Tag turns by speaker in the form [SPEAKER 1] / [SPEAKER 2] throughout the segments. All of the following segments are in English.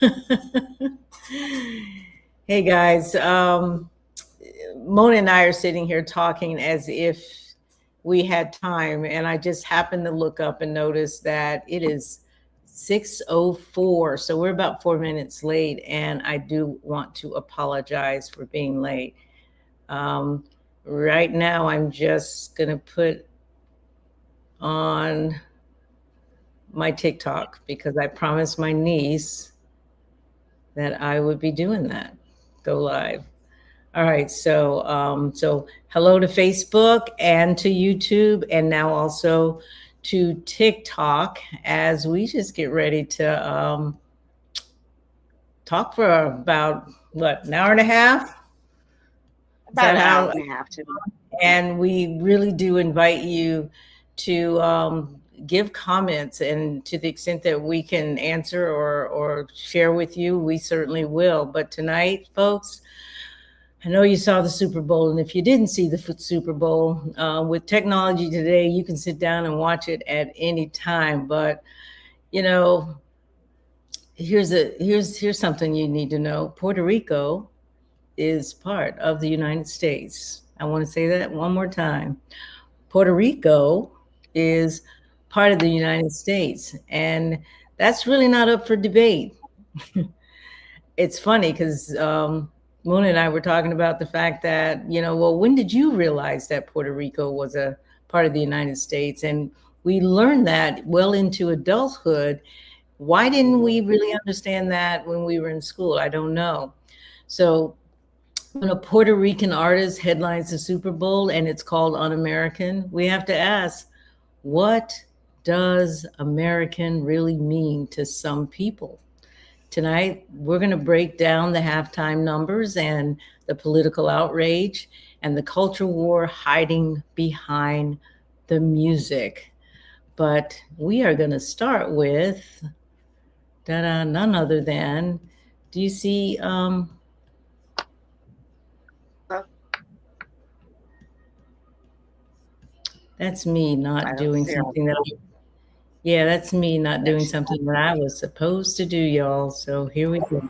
[SPEAKER 1] Hey guys, Mona and I are sitting here talking as if we had time, and I just happened to look up and notice that it is 6:04, so we're about 4 minutes late, and I do want to apologize for being late. Right now, I'm just gonna put on my TikTok because I promised my niece that I would be doing that. Go live. All right, so hello to Facebook and to YouTube, and now also to TikTok as we just get ready to talk for about what, an hour and a half?
[SPEAKER 2] About an hour and a half too.
[SPEAKER 1] And we really do invite you to give comments, and to the extent that we can answer or share with you, we certainly will. But tonight, folks, I know you saw the Super Bowl, and if you didn't see the Super Bowl, with technology today, you can sit down and watch it at any time. But you know, here's something you need to know: Puerto Rico is part of the United States. I want to say that one more time. Puerto Rico is part of the United States, and that's really not up for debate. It's funny because Mona and I were talking about the fact that, well, when did you realize that Puerto Rico was a part of the United States? And we learned that well into adulthood. Why didn't we really understand that when we were in school? I don't know. So when a Puerto Rican artist headlines the Super Bowl and it's called Un-American, we have to ask, what does American really mean to some people? Tonight, we're going to break down the halftime numbers and the political outrage and the culture war hiding behind the music. But we are going to start with none other than, do you see? That's me not doing something that Yeah, that's me not doing something that I was supposed to do, y'all. So here we go.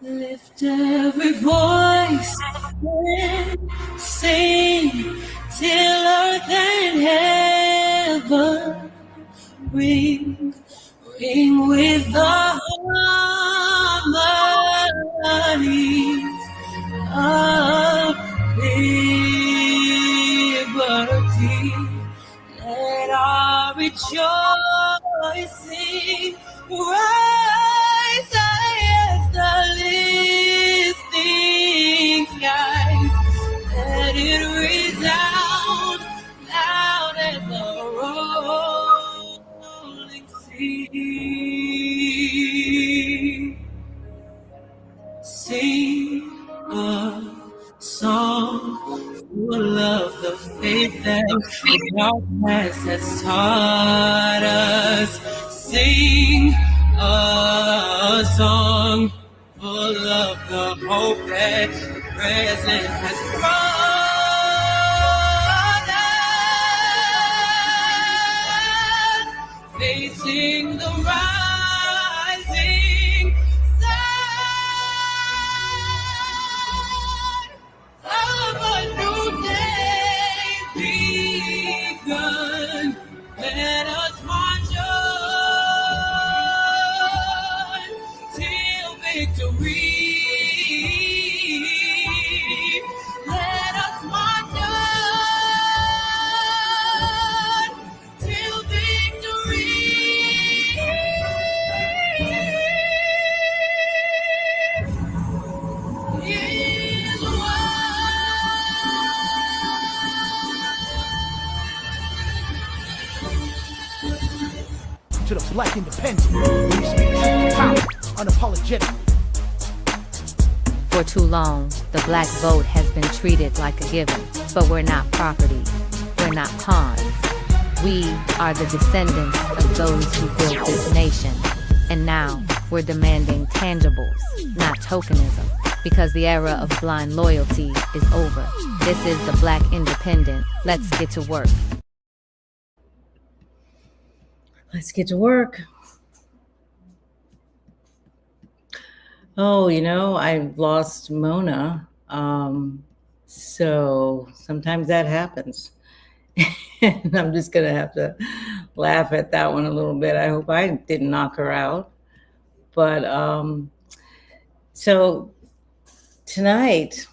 [SPEAKER 3] Lift every voice and sing till earth and heaven ring with the harmonies of liberty. Let our rejoicing rise as the listening skies. Let it resound loud as the rolling sea. Sing a song full of the faith that God has taught us. Sing a song full of the hope that the present has brought us. Facing the rising sun of a new day begun. Let us march on till victory. Let us march on till victory is won.
[SPEAKER 4] To the black independent, we speak truth to power, unapologetically.
[SPEAKER 5] For too long, the black vote has been treated like a given, but we're not property, we're not pawns. We are the descendants of those who built this nation. And now we're demanding tangibles, not tokenism, because the era of blind loyalty is over. This is the Black Independent. Let's get to work.
[SPEAKER 1] Let's get to work. Oh, I've lost Mona. So sometimes that happens. And I'm just going to have to laugh at that one a little bit. I hope I didn't knock her out. But so tonight,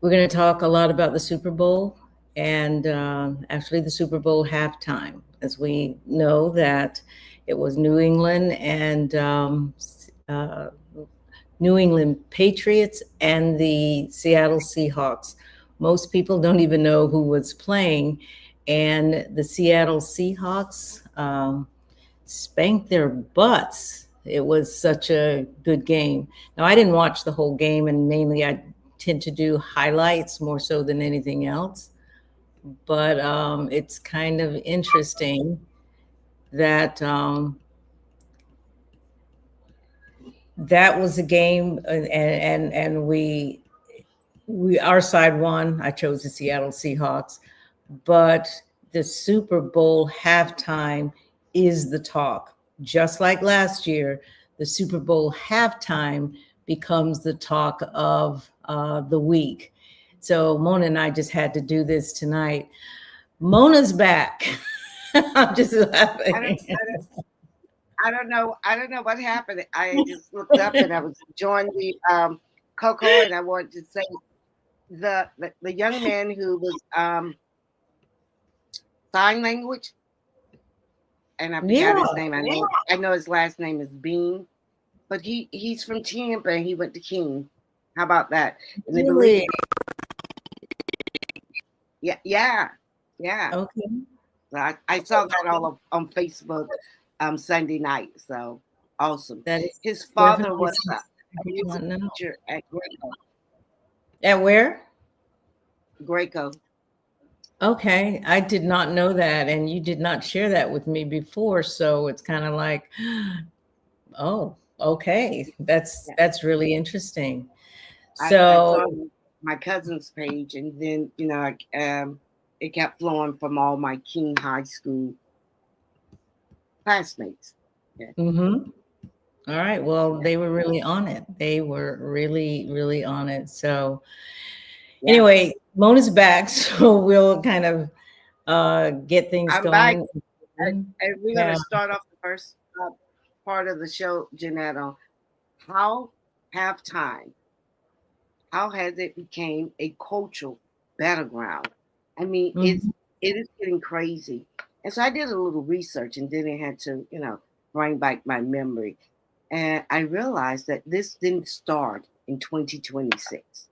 [SPEAKER 1] we're going to talk a lot about the Super Bowl and actually the Super Bowl halftime, as we know that it was New England and New England Patriots and the Seattle Seahawks. Most people don't even know who was playing, and the Seattle Seahawks spanked their butts. It was such a good game. Now, I didn't watch the whole game, and mainly I tend to do highlights more so than anything else. But it's kind of interesting that that was a game, and we our side won. I chose the Seattle Seahawks, but the Super Bowl halftime is the talk. Just like last year, the Super Bowl halftime becomes the talk of the week. So Mona and I just had to do this tonight. Mona's back. I'm just laughing.
[SPEAKER 2] I don't know what happened. I just looked up and I was enjoying the Coco, and I wanted to say the young man who was sign language, and I forgot his name. I know his last name is Bean, but he's from Tampa and he went to King. How about that? And
[SPEAKER 1] Really?
[SPEAKER 2] Yeah.
[SPEAKER 1] Okay.
[SPEAKER 2] I saw that all on Facebook Sunday night. So awesome.
[SPEAKER 1] That is
[SPEAKER 2] his father was a
[SPEAKER 1] not know.
[SPEAKER 2] teacher at Greco.
[SPEAKER 1] At where?
[SPEAKER 2] Greco.
[SPEAKER 1] Okay, I did not know that, and you did not share that with me before, so it's kind of like, oh, okay, that's really interesting.
[SPEAKER 2] I
[SPEAKER 1] So,
[SPEAKER 2] saw my cousin's page, and then it kept flowing from all my King High School classmates. Yeah.
[SPEAKER 1] All right, well, they were really on it. They were really, really on it. So, anyway, Mona's back, so we'll kind of get things
[SPEAKER 2] I'm
[SPEAKER 1] going.
[SPEAKER 2] back. And we're going to start off the first part of the show, Jeannette, on how halftime, how has it became a cultural battleground? I mean, it is getting crazy. And so I did a little research, and then I had to, bring back my memory. And I realized that this didn't start in 2026.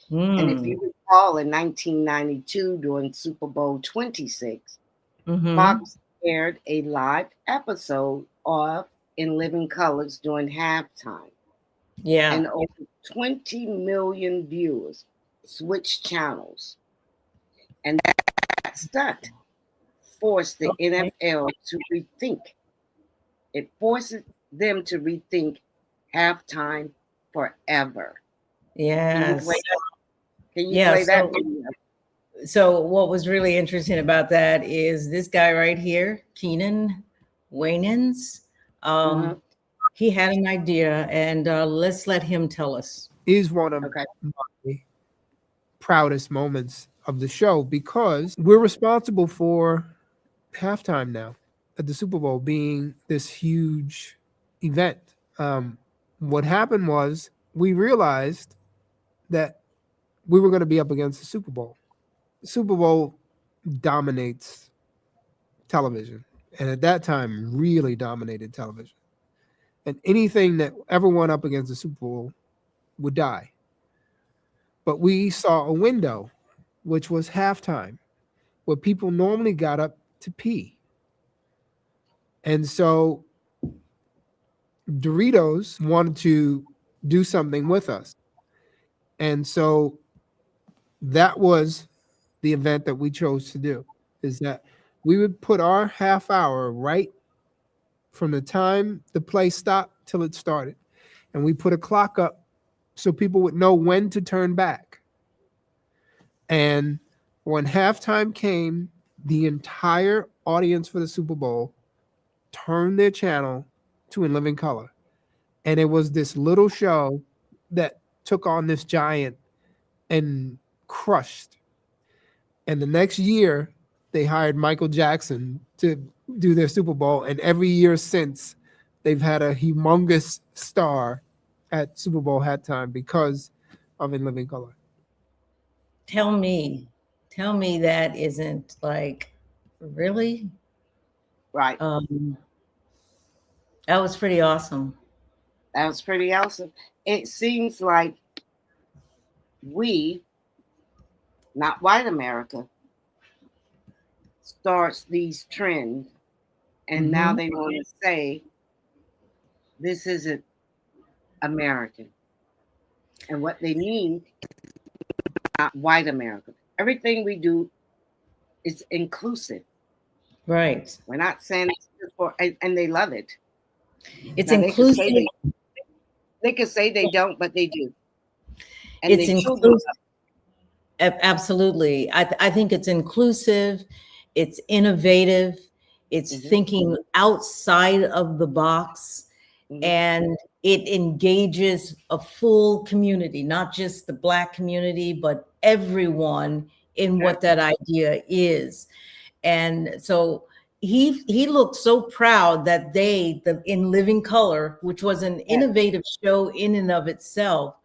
[SPEAKER 2] And if you recall, in 1992, during Super Bowl 26, Fox aired a live episode of In Living Colors during halftime.
[SPEAKER 1] Yeah.
[SPEAKER 2] And over 20 million viewers switched channels. And that stunt forced the NFL to rethink. It forces them to rethink halftime forever.
[SPEAKER 1] Yes.
[SPEAKER 2] Can you play that?
[SPEAKER 1] So what was really interesting about that is this guy right here, Keenan Wainans. He had an idea, and let's let him tell us.
[SPEAKER 6] Is one of my proudest moments of the show, because we're responsible for halftime now at the Super Bowl being this huge event. What happened was we realized that we were going to be up against the Super Bowl. The Super Bowl dominates television, and at that time really dominated television. And anything that ever went up against the Super Bowl would die. But we saw a window, which was halftime, where people normally got up to pee. And so Doritos wanted to do something with us. And so that was the event that we chose to do, is that we would put our half hour right from the time the play stopped till it started. And we put a clock up so people would know when to turn back. And when halftime came, the entire audience for the Super Bowl turned their channel to In Living Color. And it was this little show that took on this giant and crushed. And the next year, they hired Michael Jackson to do their Super Bowl. And every year since, they've had a humongous star at Super Bowl halftime because of In Living Color.
[SPEAKER 1] Tell me that isn't like, really?
[SPEAKER 2] Right.
[SPEAKER 1] That was pretty awesome.
[SPEAKER 2] That was pretty awesome. It seems like we, not white America, starts these trends, and now they want to say this isn't American. And what they mean, not white America. Everything we do is inclusive.
[SPEAKER 1] Right.
[SPEAKER 2] We're not saying it's just for, and they love it.
[SPEAKER 1] It's
[SPEAKER 2] now,
[SPEAKER 1] inclusive.
[SPEAKER 2] They could say they don't, but they do. And
[SPEAKER 1] It's inclusive. Absolutely. I think it's inclusive. It's innovative. It's thinking outside of the box. And it engages a full community, not just the Black community, but everyone in what that idea is. And so he looked so proud that in Living Color, which was an innovative show in and of itself,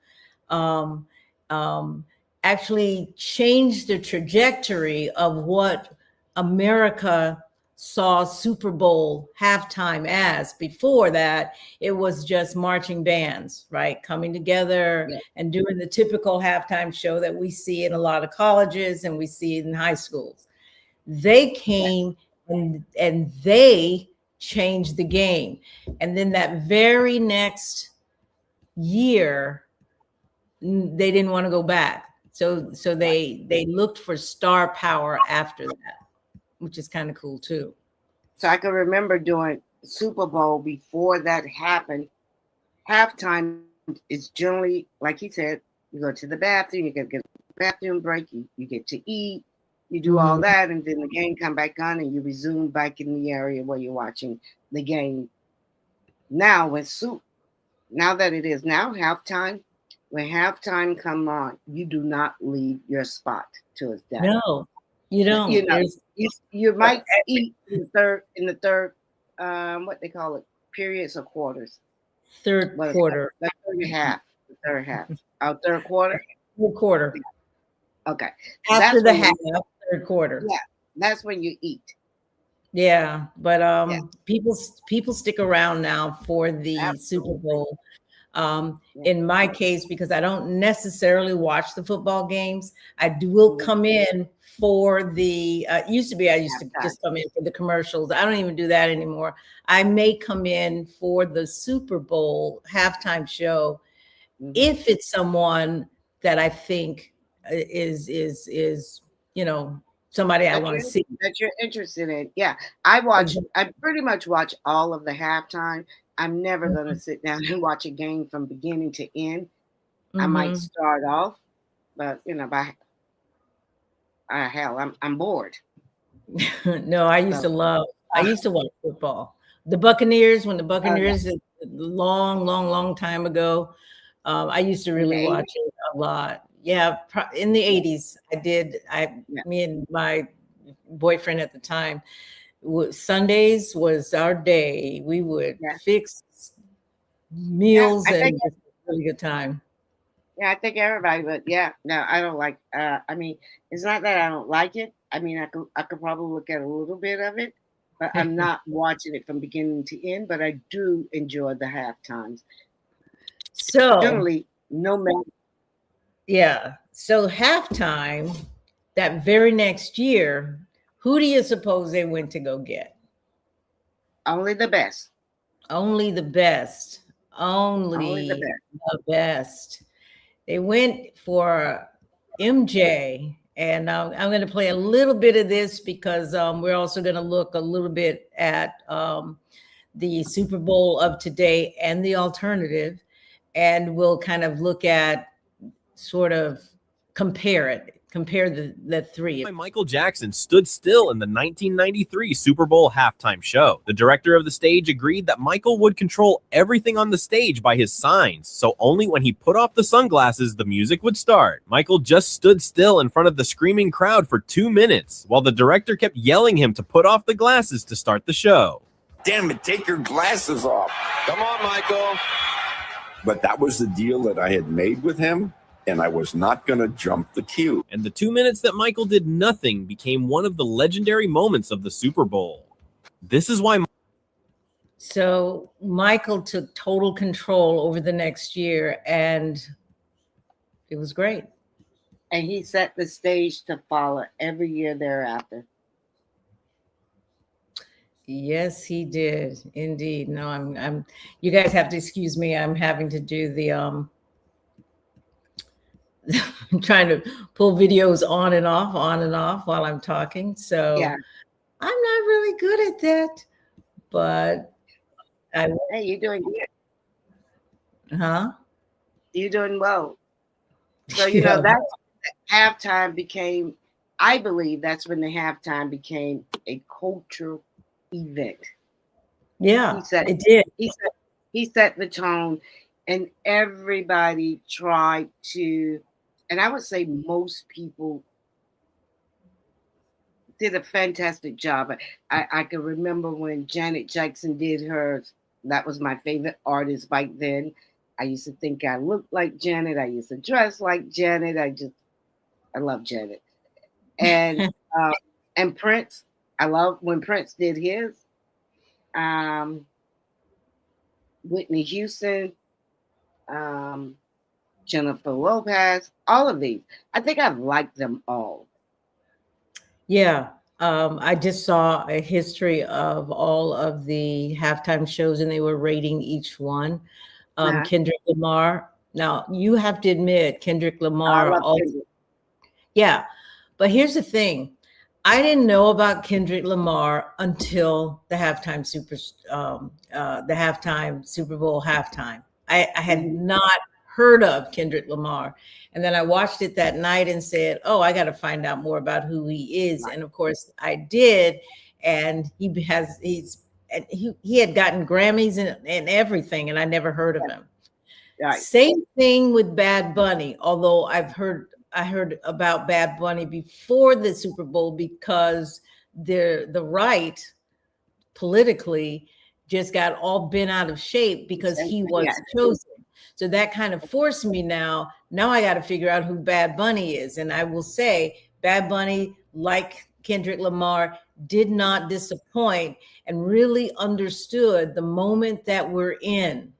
[SPEAKER 1] actually changed the trajectory of what America saw Super Bowl halftime as. Before that, it was just marching bands, right? Coming together and doing the typical halftime show that we see in a lot of colleges and we see in high schools. They came and they changed the game. And then that very next year, they didn't want to go back. So they looked for star power after that, which is kind of cool too.
[SPEAKER 2] So I can remember doing Super Bowl before that happened. Halftime is generally, like he said, you go to the bathroom, you get a bathroom break, you get to eat, you do all that, and then the game come back on and you resume back in the area where you're watching the game. Now now that it is now halftime, when halftime come on, you do not leave your spot till it's done.
[SPEAKER 1] No, you don't.
[SPEAKER 2] You know, you might eat in the third, what they call it, periods or quarters.
[SPEAKER 1] Third quarter.
[SPEAKER 2] The third half. Our third quarter.
[SPEAKER 1] Third quarter.
[SPEAKER 2] Okay.
[SPEAKER 1] After the half, third quarter.
[SPEAKER 2] Yeah, that's when you eat.
[SPEAKER 1] Yeah, but people stick around now for the Super Bowl. In my case, because I don't necessarily watch the football games, will come in for the I used to just come in for the commercials. I don't even do that anymore. I may come in for the Super Bowl halftime show if it's someone that I think is somebody I want to see,
[SPEAKER 2] that you're interested in. Yeah, I pretty much watch all of the halftime. I'm never going to sit down and watch a game from beginning to end. I might start off, but I'm bored.
[SPEAKER 1] No, I used to watch football. The Buccaneers, when the Buccaneers, long time ago, I used to really watch it a lot. Yeah, in the 80s, I did. Me and my boyfriend at the time, Sundays was our day. We would fix meals and just a really good time.
[SPEAKER 2] Yeah, I think everybody, but no, I don't like. It's not that I don't like it. I could probably look at a little bit of it, but I'm not watching it from beginning to end. But I do enjoy the half times.
[SPEAKER 1] So
[SPEAKER 2] generally, no matter.
[SPEAKER 1] Yeah. So halftime, that very next year, who do you suppose they went to go get?
[SPEAKER 2] Only the best.
[SPEAKER 1] Only the best. Only the best. They went for MJ And I'm going to play a little bit of this because we're also going to look a little bit at the Super Bowl of today and the alternative. And we'll kind of look at sort of compare the three.
[SPEAKER 7] Michael Jackson stood still in the 1993 Super Bowl halftime show. The director of the stage agreed that Michael would control everything on the stage by his signs, so only when he put off the sunglasses, the music would start. Michael just stood still in front of the screaming crowd for 2 minutes, while the director kept yelling him to put off the glasses to start the show.
[SPEAKER 8] Damn it, take your glasses off.
[SPEAKER 9] Come on, Michael.
[SPEAKER 8] But that was the deal that I had made with him, and I was not going to jump the queue.
[SPEAKER 7] And the 2 minutes that Michael did nothing became one of the legendary moments of the Super Bowl. This is why.
[SPEAKER 1] So Michael took total control over the next year, and it was great.
[SPEAKER 2] And he set the stage to follow every year thereafter.
[SPEAKER 1] Yes, he did. Indeed. No, I'm you guys have to excuse me. I'm having to do the I'm trying to pull videos on and off while I'm talking. So yeah. I'm not really good at that, but
[SPEAKER 2] hey, you're doing good.
[SPEAKER 1] Huh?
[SPEAKER 2] You're doing well. So you know that's halftime became, I believe that's when the halftime became a cultural event.
[SPEAKER 1] Yeah, it did.
[SPEAKER 2] He set the tone, and everybody tried to, and I would say most people did a fantastic job. I can remember when Janet Jackson did hers. That was my favorite artist back then. I used to think I looked like Janet. I used to dress like Janet. I love Janet. And and Prince. I love when Prince did his. Whitney Houston, Jennifer Lopez, all of these. I think I've liked them all.
[SPEAKER 1] Yeah. I just saw a history of all of the halftime shows, and they were rating each one. Kendrick Lamar. Now, you have to admit, Kendrick Lamar. Yeah. But here's the thing. I didn't know about Kendrick Lamar until the halftime Super Bowl halftime. I had not heard of Kendrick Lamar. And then I watched it that night and said, oh, I got to find out more about who he is. And of course I did. And he had gotten Grammys and everything, and I never heard of him. Right. Same thing with Bad Bunny, although I heard about Bad Bunny before the Super Bowl because the right politically just got all bent out of shape because he was chosen. So that kind of forced me now I got to figure out who Bad Bunny is. And I will say Bad Bunny, like Kendrick Lamar, did not disappoint and really understood the moment that we're in.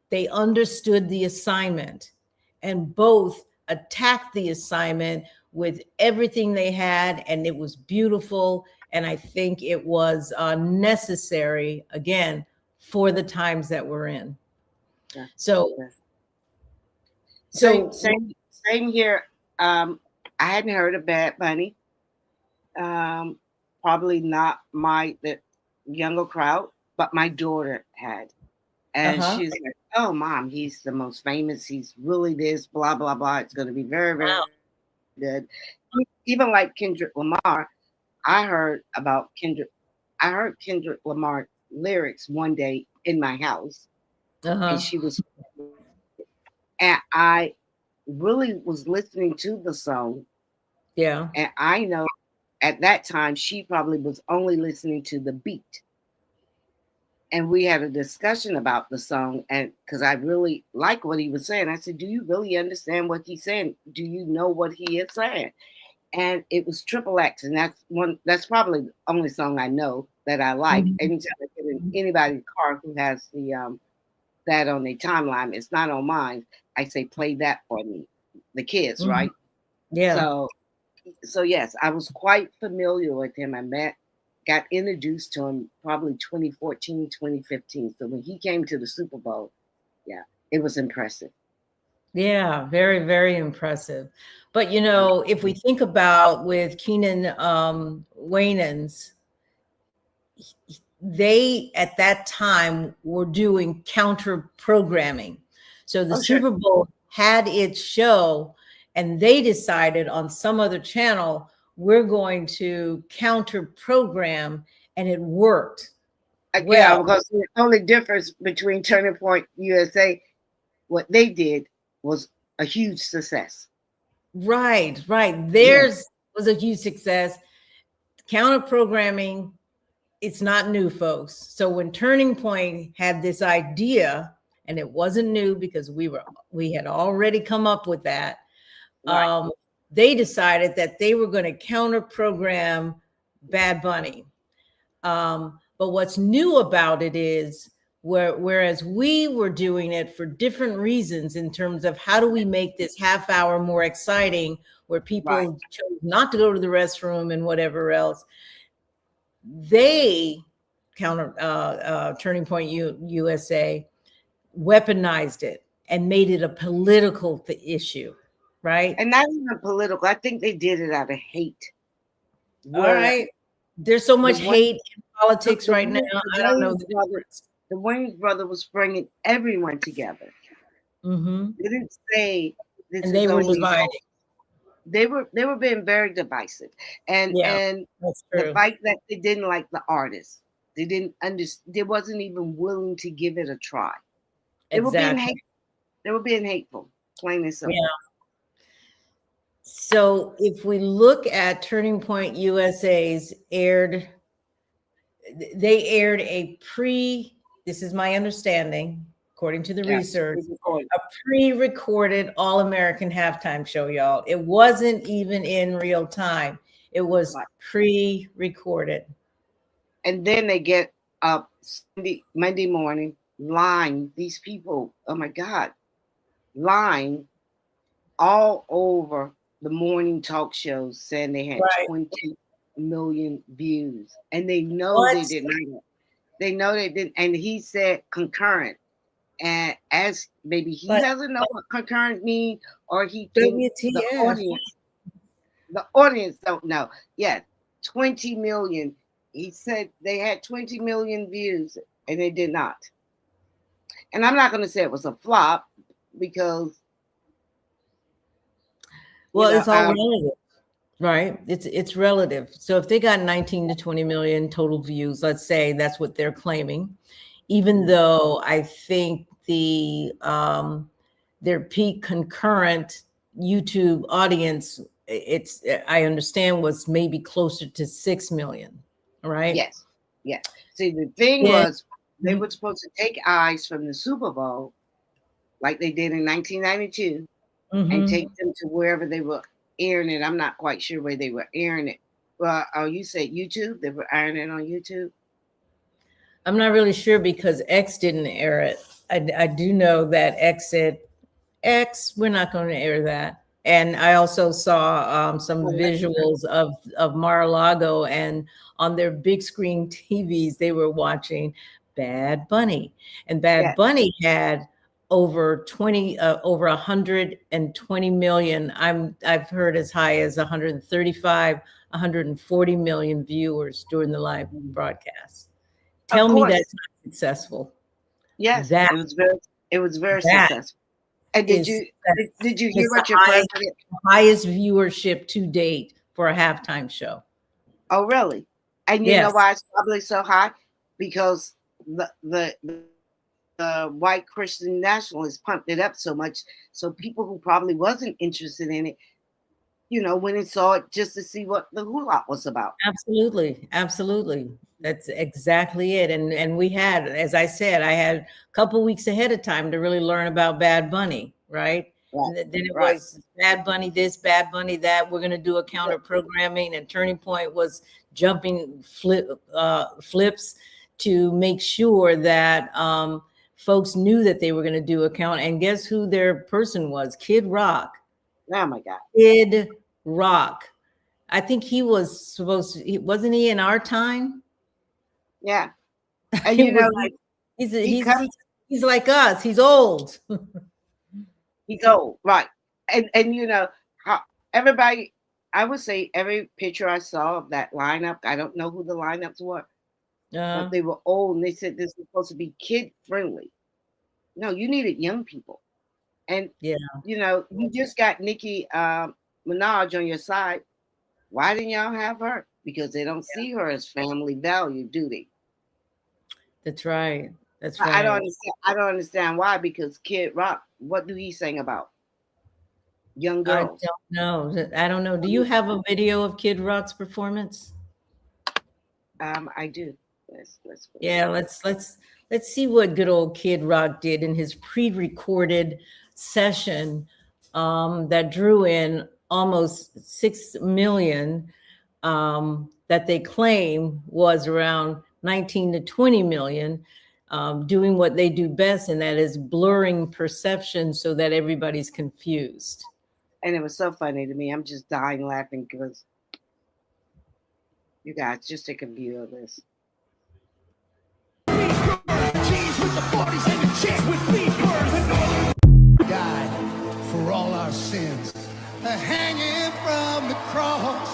[SPEAKER 1] They understood the assignment, and both attacked the assignment with everything they had, and it was beautiful. And I think it was necessary, again, for the times that we're in. Yeah. So
[SPEAKER 2] same here. I hadn't heard of Bad Bunny. Probably not the younger crowd, but my daughter had. And she's like, oh, Mom, he's the most famous. He's really this, blah, blah, blah. It's going to be very, very good. Even like Kendrick Lamar, I heard Kendrick Lamar lyrics one day in my house. And and I really was listening to the song.
[SPEAKER 1] Yeah.
[SPEAKER 2] And I know at that time, she probably was only listening to the beat. And we had a discussion about the song, and because I really like what he was saying, I said, do you really understand what he's saying? Do you know what he is saying? And it was Triple X, and that's probably the only song I know that I like. Anytime I get in anybody's car who has the that on their timeline, it's not on mine, I say, play that for me. The kids, right?
[SPEAKER 1] Yeah.
[SPEAKER 2] So yes, I was quite familiar with him. Got introduced to him probably 2014, 2015. So when he came to the Super Bowl, yeah, it was impressive.
[SPEAKER 1] Yeah, very, very impressive. But you know, if we think about with Keenan Wayans, they at that time were doing counter programming. So the
[SPEAKER 2] Sure.
[SPEAKER 1] Super Bowl had its show, and they decided on some other channel, we're going to counter program, and it worked.
[SPEAKER 2] Yeah,
[SPEAKER 1] Well,
[SPEAKER 2] because the only difference between Turning Point USA, what they did was a huge success.
[SPEAKER 1] right.
[SPEAKER 2] Yeah.
[SPEAKER 1] Theirs was a huge success. Counter programming, it's not new, folks. So when Turning Point had this idea, and it wasn't new because we had already come up with that,
[SPEAKER 2] Right.
[SPEAKER 1] they decided that they were going to counter program Bad Bunny. But what's new about it is whereas we were doing it for different reasons in terms of how do we make this half hour more exciting, where people
[SPEAKER 2] Right.
[SPEAKER 1] chose not to go to the restroom and whatever else, they Turning Point USA weaponized it and made it a political issue, right?
[SPEAKER 2] And not even political. I think they did it out of hate.
[SPEAKER 1] All right. There's so much
[SPEAKER 2] the
[SPEAKER 1] hate in politics right now. I don't know the
[SPEAKER 2] Wayans
[SPEAKER 1] difference.
[SPEAKER 2] the Wayans brother was bringing everyone together.
[SPEAKER 1] Mm-hmm.
[SPEAKER 2] They didn't say this
[SPEAKER 1] And they
[SPEAKER 2] is
[SPEAKER 1] were
[SPEAKER 2] only
[SPEAKER 1] divided.
[SPEAKER 2] they were being very divisive. And
[SPEAKER 1] Yeah,
[SPEAKER 2] and
[SPEAKER 1] that's
[SPEAKER 2] the
[SPEAKER 1] true.
[SPEAKER 2] fact that they didn't like the artist. They didn't understand, they wasn't even willing to give it a try. They were being
[SPEAKER 1] Exactly.
[SPEAKER 2] hateful. They were being hateful, plain and simple.
[SPEAKER 1] Yeah. So if we look at Turning Point USA's they aired this is my understanding, according to the research, a pre-recorded All-American halftime show, y'all. It wasn't even in real time. It was pre-recorded.
[SPEAKER 2] And then they get up Monday morning, lying. These people, oh my God, lying all over the morning talk shows, saying they had 20 million views. And they know they did not. They know they didn't. And he said concurrent. And as maybe he doesn't know what concurrent means, or he thinks the audience don't know. Yeah, 20 million. He said they had 20 million views, and they did not. And I'm not going to say it was a flop because,
[SPEAKER 1] well, it's all relative, right? It's relative. So if they got 19 to 20 million total views, let's say that's what they're claiming, even though I think their peak concurrent YouTube audience, I understand, was maybe closer to 6 million, right?
[SPEAKER 2] Yes. See, the thing was, they were supposed to take eyes from the Super Bowl, like they did in 1992, and take them to wherever they were airing it. I'm not quite sure where they were airing it. Well, you said YouTube? They were airing it on YouTube?
[SPEAKER 1] I'm not really sure because X didn't air it. I do know that X said, we're not going to air that. And I also saw some visuals of Mar-a-Lago, and on their big screen TVs, they were watching Bad Bunny. And Bad Bunny had over 120 million. I've heard as high as 135, 140 million viewers during the live broadcast. Tell me that's not successful.
[SPEAKER 2] Yes, it was very successful. And did you hear what your president?
[SPEAKER 1] Highest viewership to date for a halftime show.
[SPEAKER 2] Oh, really? And you know why it's probably so high? Because the white Christian nationalists pumped it up so much, so people who probably wasn't interested in it, went and saw it just to see what the hula was about.
[SPEAKER 1] Absolutely. That's exactly it. And we had, as I said, I had a couple weeks ahead of time to really learn about Bad Bunny, right? And then it was Bad Bunny this, Bad Bunny that. We're going to do a counter programming, and Turning Point was jumping flips to make sure that folks knew that they were going to do a count. And guess who their person was? Kid Rock.
[SPEAKER 2] Oh my God.
[SPEAKER 1] Kid Rock. I think he was wasn't he in our time?
[SPEAKER 2] Yeah. And
[SPEAKER 1] he's like us. He's old.
[SPEAKER 2] He's old, right? And you know how everybody. I would say every picture I saw of that lineup. I don't know who the lineups were, but they were old, and they said this was supposed to be kid friendly. No, you needed young people, and
[SPEAKER 1] Yeah.
[SPEAKER 2] you know you just got Nicki Minaj on your side. Why didn't y'all have her? Because they don't see her as family value, do they?
[SPEAKER 1] That's right. That's
[SPEAKER 2] I don't
[SPEAKER 1] right.
[SPEAKER 2] understand. I don't understand why. Because Kid Rock, what do he sing about? Young
[SPEAKER 1] I
[SPEAKER 2] girls.
[SPEAKER 1] don't know. I don't know. Do you have a video of Kid Rock's performance?
[SPEAKER 2] I do. Let's
[SPEAKER 1] Yeah, let's see what good old Kid Rock did in his pre-recorded session that drew in almost 6 million, that they claim was around 19 to 20 million, doing what they do best, and that is blurring perception so that everybody's confused.
[SPEAKER 2] And it was so funny to me. I'm just dying laughing because you guys just take a view of this.
[SPEAKER 3] Died for all our sins, hanging from the cross.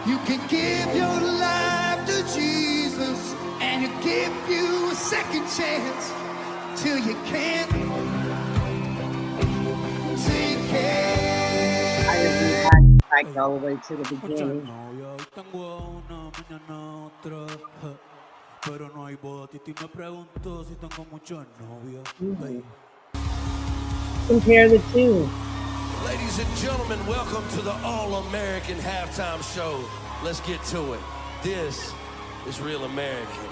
[SPEAKER 3] You can give your life to Jesus, and He'll give you a second chance till you can't take it.
[SPEAKER 2] I just back all the way to the beginning. Compare the two.
[SPEAKER 9] Ladies and gentlemen, welcome to the All-American Halftime Show. Let's get to it. This is Real American.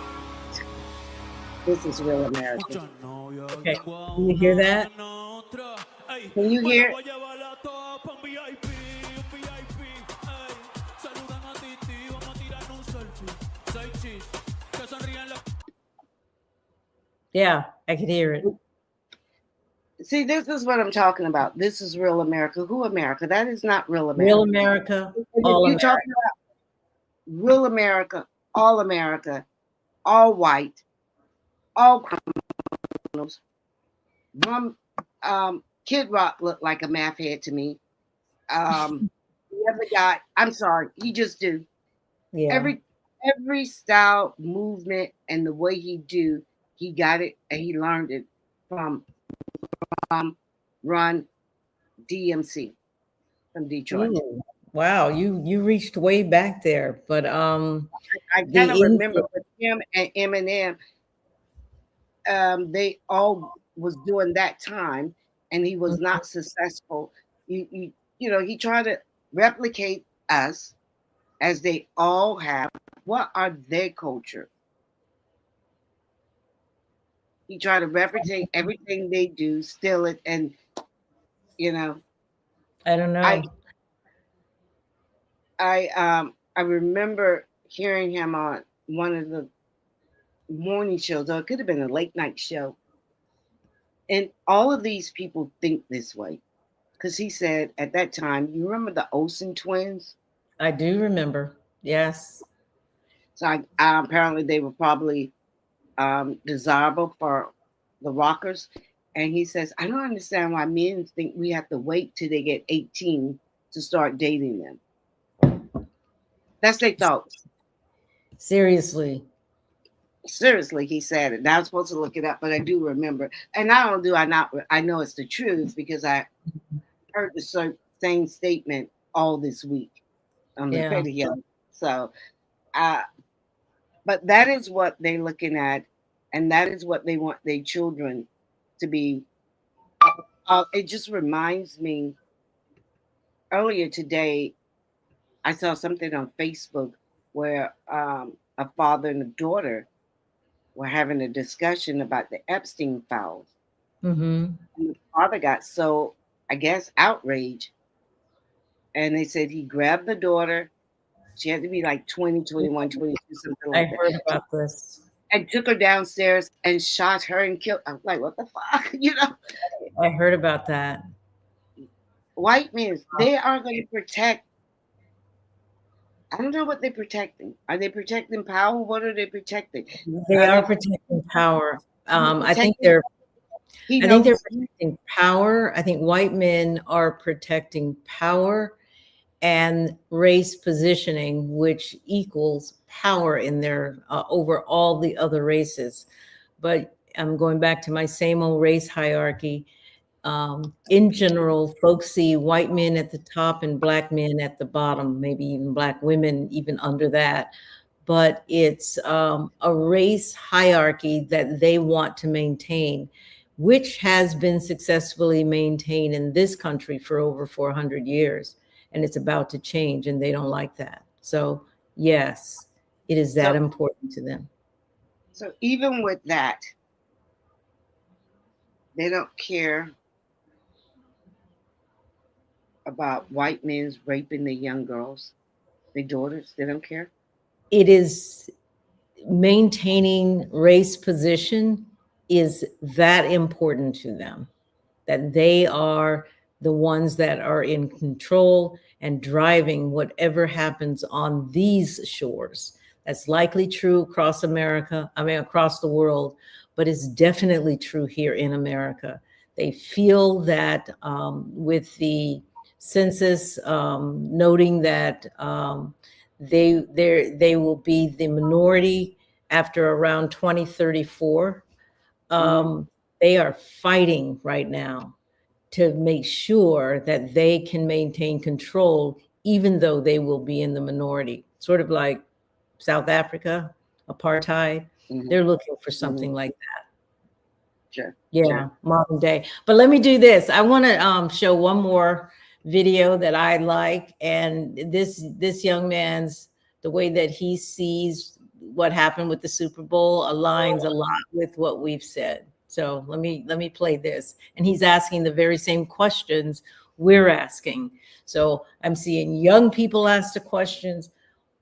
[SPEAKER 2] This is Real American.
[SPEAKER 1] Okay, can you hear that?
[SPEAKER 2] Can you hear it?
[SPEAKER 1] Yeah, I can hear it.
[SPEAKER 2] See, this is what I'm talking about. This is Real America. Who America? That is not Real America.
[SPEAKER 1] Real America, all
[SPEAKER 2] You're
[SPEAKER 1] America.
[SPEAKER 2] talking about Real America, all white, all criminals. One Kid Rock looked like a math head to me. The other guy, I'm sorry, he just do.
[SPEAKER 1] Yeah.
[SPEAKER 2] Every style, movement, and the way he do, he got it and he learned it from Run DMC from Detroit.
[SPEAKER 1] Ooh, wow, you reached way back there, but
[SPEAKER 2] I kind of remember with him and Eminem, they all was doing that time, and he was not successful. You know, he tried to replicate us as they all have. What are their culture? He tried to replicate everything they do, steal it, and you know.
[SPEAKER 1] I don't know.
[SPEAKER 2] I remember hearing him on one of the morning shows, or it could have been a late night show. And all of these people think this way. Because he said at that time, you remember the Olsen twins?
[SPEAKER 1] I do remember. Yes.
[SPEAKER 2] So apparently they were probably desirable for the rockers. And he says, I don't understand why men think we have to wait till they get 18 to start dating them. That's their thoughts.
[SPEAKER 1] Seriously.
[SPEAKER 2] Seriously, he said it. Now I'm supposed to look it up, but I do remember. And not only do I not, I know it's the truth because I heard the same statement all this week on the radio. So, but that is what they're looking at, and that is what they want their children to be. It just reminds me. Earlier today, I saw something on Facebook where a father and a daughter were having a discussion about the Epstein files.
[SPEAKER 1] Mm-hmm.
[SPEAKER 2] And the father got so, I guess, outraged. And they said he grabbed the daughter. She had to be like 20, 21, 22, something like that.
[SPEAKER 1] I heard about this.
[SPEAKER 2] And took her downstairs and shot her and killed. I was like, what the fuck? You know?
[SPEAKER 1] I heard about that.
[SPEAKER 2] White men, they are going to protect. I don't know what they're protecting. Are they protecting power? What are they protecting?
[SPEAKER 1] They are protecting power. I think they're I think they're protecting power. I think white men are protecting power and race positioning, which equals power in their over all the other races. But I'm going back to my same old race hierarchy. In general, folks see white men at the top and black men at the bottom, maybe even black women even under that. But it's a race hierarchy that they want to maintain, which has been successfully maintained in this country for over 400 years. And it's about to change, and they don't like that. So, yes, it is that important to them.
[SPEAKER 2] So even with that, they don't care about white men raping the young girls, their daughters. They don't care.
[SPEAKER 1] It is maintaining race position is that important to them, that they are the ones that are in control and driving whatever happens on these shores. That's likely true across America, across the world, but it's definitely true here in America. They feel that with the census noting that they will be the minority after around 2034. They are fighting right now to make sure that they can maintain control, even though they will be in the minority. Sort of like South Africa, apartheid. They're looking for something like that.
[SPEAKER 2] Sure.
[SPEAKER 1] Yeah,
[SPEAKER 2] sure.
[SPEAKER 1] Modern day. But let me do this. I want to show one more video that I like, and this young man's, the way that he sees what happened with the Super Bowl aligns a lot with what we've said. So let me play this, and he's asking the very same questions we're asking. So I'm seeing young people ask the questions,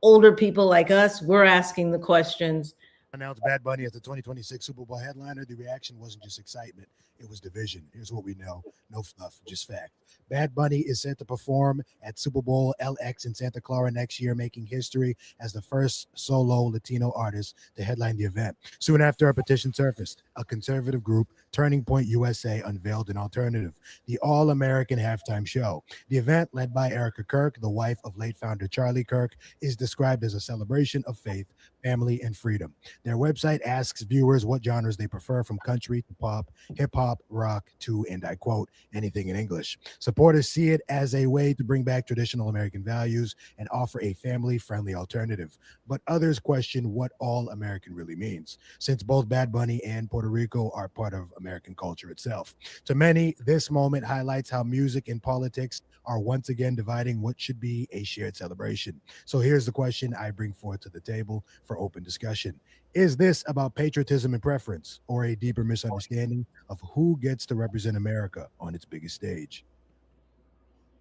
[SPEAKER 1] older people like us, we're asking the questions.
[SPEAKER 10] Announced Bad Bunny as the 2026 Super Bowl headliner, the reaction wasn't just excitement, it was division. Here's what we know. No fluff, just fact. Bad Bunny is set to perform at Super Bowl LX in Santa Clara next year, making history as the first solo Latino artist to headline the event. Soon after, a petition surfaced. A conservative group, Turning Point USA, unveiled an alternative, the All-American Halftime Show. The event, led by Erica Kirk, the wife of late founder Charlie Kirk, is described as a celebration of faith, family, and freedom. Their website asks viewers what genres they prefer, from country to pop, hip-hop, rock to, and I quote, anything in English. Supporters see it as a way to bring back traditional American values and offer a family-friendly alternative. But others question what all American really means, since both Bad Bunny and Puerto Rico are part of American culture itself. To many, this moment highlights how music and politics are once again dividing what should be a shared celebration. So here's the question I bring forth to the table for open discussion. Is this about patriotism and preference, or a deeper misunderstanding of who gets to represent America on its biggest stage?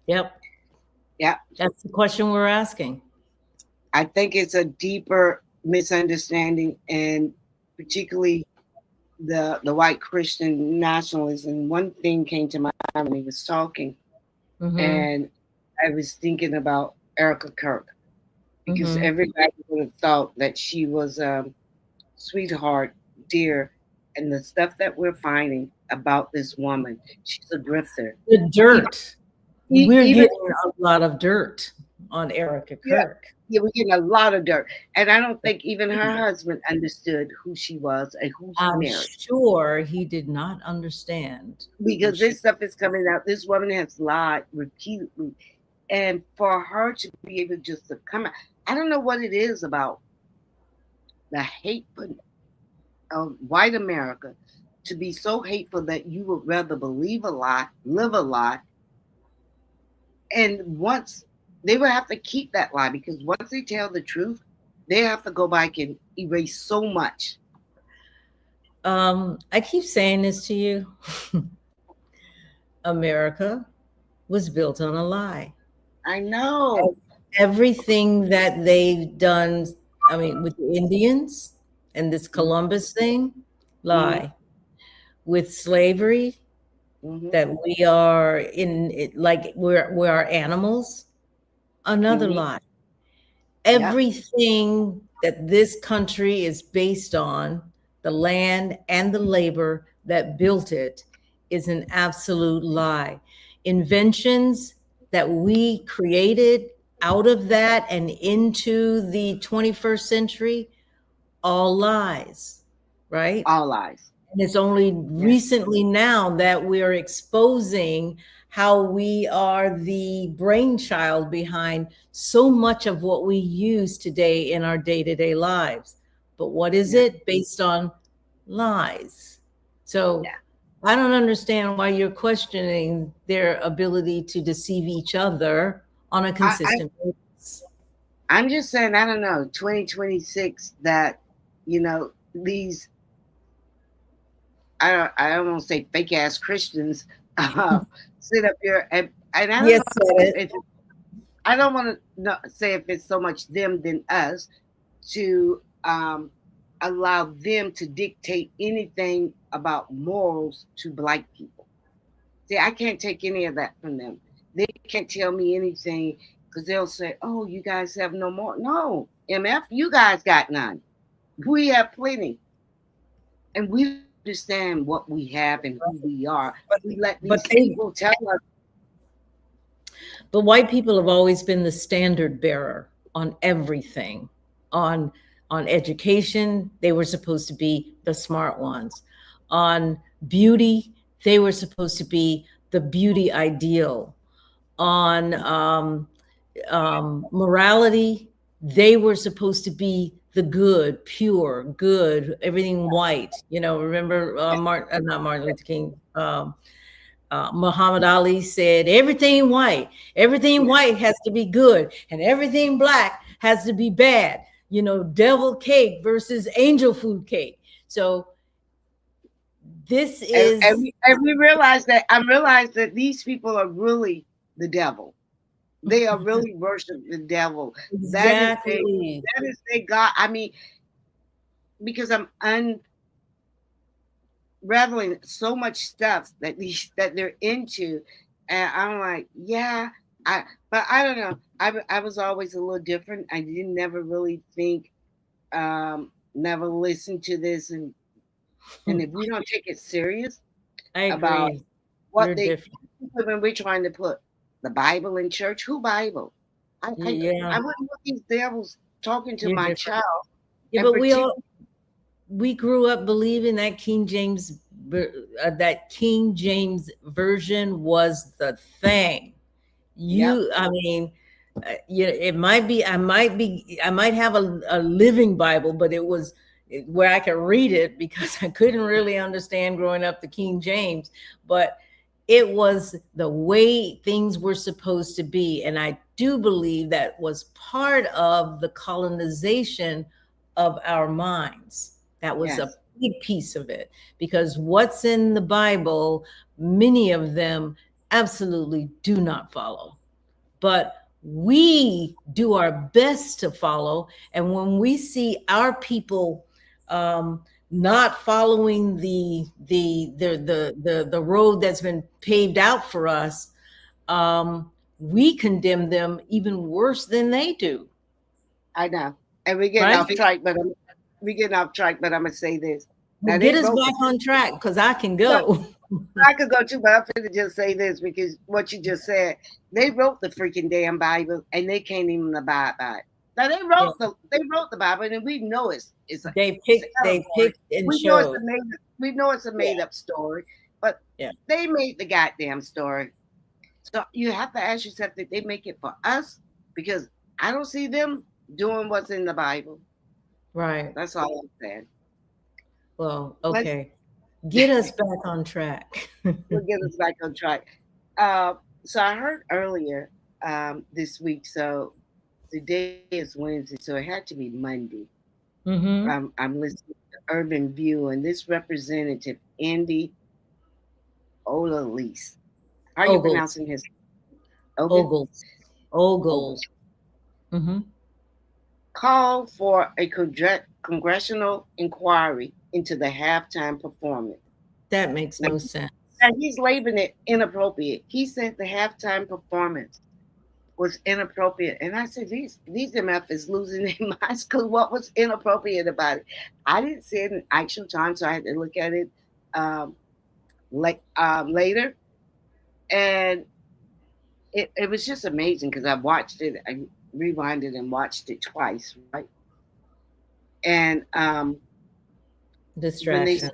[SPEAKER 1] Yep.
[SPEAKER 2] Yeah.
[SPEAKER 1] That's the question we're asking.
[SPEAKER 2] I think it's a deeper misunderstanding, and particularly the white Christian nationalism. One thing came to my mind when he was talking, and I was thinking about Erica Kirk, because everybody would have thought that she was sweetheart, dear, and the stuff that we're finding about this woman, she's a grifter.
[SPEAKER 1] The dirt. We're getting a lot of dirt on Erica Kirk.
[SPEAKER 2] Yeah, we're getting a lot of dirt. And I don't think even her husband understood who she was and who she married.
[SPEAKER 1] I'm sure he did not understand.
[SPEAKER 2] Because this stuff is coming out. This woman has lied repeatedly. And for her to be able just to come out, I don't know what it is about the hate of white America to be so hateful that you would rather believe a lie, live a lie. And once they will have to keep that lie, because once they tell the truth, they have to go back and erase so much.
[SPEAKER 1] I keep saying this to you. America was built on a lie.
[SPEAKER 2] I know.
[SPEAKER 1] Everything that they've done, I mean, with the Indians and this Columbus thing, lie. With slavery, that we are in it, like we are animals, another lie. Everything that this country is based on, the land, and the labor that built it is an absolute lie. Inventions that we created out of that and into the 21st century, all lies, right?
[SPEAKER 2] All lies.
[SPEAKER 1] And it's only recently now that we are exposing how we are the brainchild behind so much of what we use today in our day-to-day lives. But what is it? Based on lies. So I don't understand why you're questioning their ability to deceive each other on a consistent basis.
[SPEAKER 2] I'm just saying, I don't know, 2026, that, you know, these, I don't want to say fake ass Christians sit up here and I don't know I don't want to say if it's so much them than us to allow them to dictate anything about morals to Black people. See, I can't take any of that from them. They can't tell me anything because they'll say, oh, you guys have no more. No, MF, you guys got none. We have plenty. And we understand what we have and who we are. But we let these people tell us.
[SPEAKER 1] But white people have always been the standard bearer on everything. On education, they were supposed to be the smart ones. On beauty, they were supposed to be the beauty ideal. On morality, they were supposed to be the good, pure, good, everything white. You know, remember not Martin Luther King. Muhammad Ali said, everything white has to be good, and everything Black has to be bad. You know, devil cake versus angel food cake. So this is,
[SPEAKER 2] and we realize that that these people are really the devil. They are really worship the devil.
[SPEAKER 1] Exactly.
[SPEAKER 2] That is their God. I mean, because I'm unraveling so much stuff that they're into, and I'm like, but I don't know. I was always a little different. I didn't never really think, never listen to this, and if we don't take it serious about what when we're trying to put the Bible in church, who Bible? I wouldn't want these devils talking to my child.
[SPEAKER 1] Yeah, but we grew up believing that King James version was the thing. I mean, it might be. I might have a living Bible, but it was where I could read it because I couldn't really understand growing up the King James, but it was the way things were supposed to be. And I do believe that was part of the colonization of our minds. That was a big piece of it, because what's in the Bible, many of them absolutely do not follow. But we do our best to follow. And when we see our people not following the road that's been paved out for us, we condemn them even worse than they do.
[SPEAKER 2] I know, and we're getting off track, but I'm gonna say this.
[SPEAKER 1] Now, get us back on track, because I can go.
[SPEAKER 2] I could go too, but I'm going to just say this, because what you just said, they wrote the freaking damn Bible and they can't even abide by it. Now they wrote the Bible, and we know it's
[SPEAKER 1] they picked and showed.
[SPEAKER 2] We know it's a made up story, but they made the goddamn story. So you have to ask yourself, did they make it for us? Because I don't see them doing what's in the Bible.
[SPEAKER 1] Right.
[SPEAKER 2] That's all I'm saying.
[SPEAKER 1] Well, okay. Get us back on track.
[SPEAKER 2] We'll get us back on track. So I heard earlier this week, so today is Wednesday, so it had to be Monday.
[SPEAKER 1] Mm-hmm.
[SPEAKER 2] I'm listening to Urban View, and this representative, Andy Olaleese. How are you pronouncing his name?
[SPEAKER 1] Ogles. Mm-hmm.
[SPEAKER 2] Called for a congressional inquiry into the halftime performance.
[SPEAKER 1] That makes no sense.
[SPEAKER 2] And he's labeling it inappropriate. He said the halftime performance was inappropriate. And I said, these MF is losing their minds because what was inappropriate about it? I didn't see it in actual time, so I had to look at it later. And it was just amazing because I watched it, I rewinded and watched it twice, right? And
[SPEAKER 1] Distraction.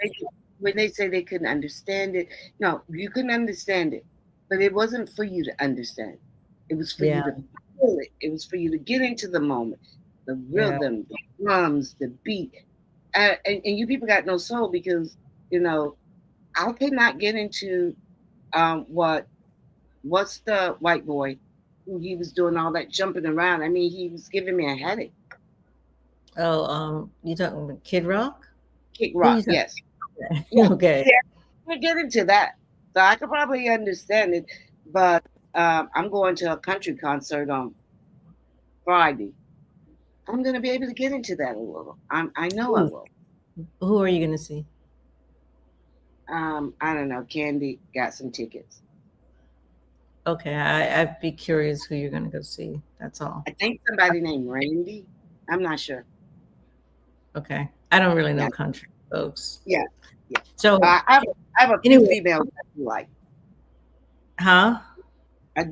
[SPEAKER 2] when they say they couldn't understand it, no, you couldn't understand it, but it wasn't for you to understand. It was for you to feel it. It was for you to get into the moment, the rhythm, the drums, the beat, and you people got no soul because I could not get into what's the white boy who he was doing all that jumping around. I mean, he was giving me a headache.
[SPEAKER 1] Oh, you talking about Kid Rock?
[SPEAKER 2] Kid Rock, yes.
[SPEAKER 1] Okay.
[SPEAKER 2] Yeah, we'll get into that. So I could probably understand it, but I'm going to a country concert on Friday. I'm going to be able to get into that a little. I know I will.
[SPEAKER 1] Who are you going to see?
[SPEAKER 2] I don't know. Candy got some tickets.
[SPEAKER 1] Okay, I'd be curious who you're going to go see. That's all.
[SPEAKER 2] I think somebody named Randy. I'm not sure.
[SPEAKER 1] Okay, I don't really know country folks.
[SPEAKER 2] Yeah.
[SPEAKER 1] So
[SPEAKER 2] I have a few females that you like.
[SPEAKER 1] Huh? I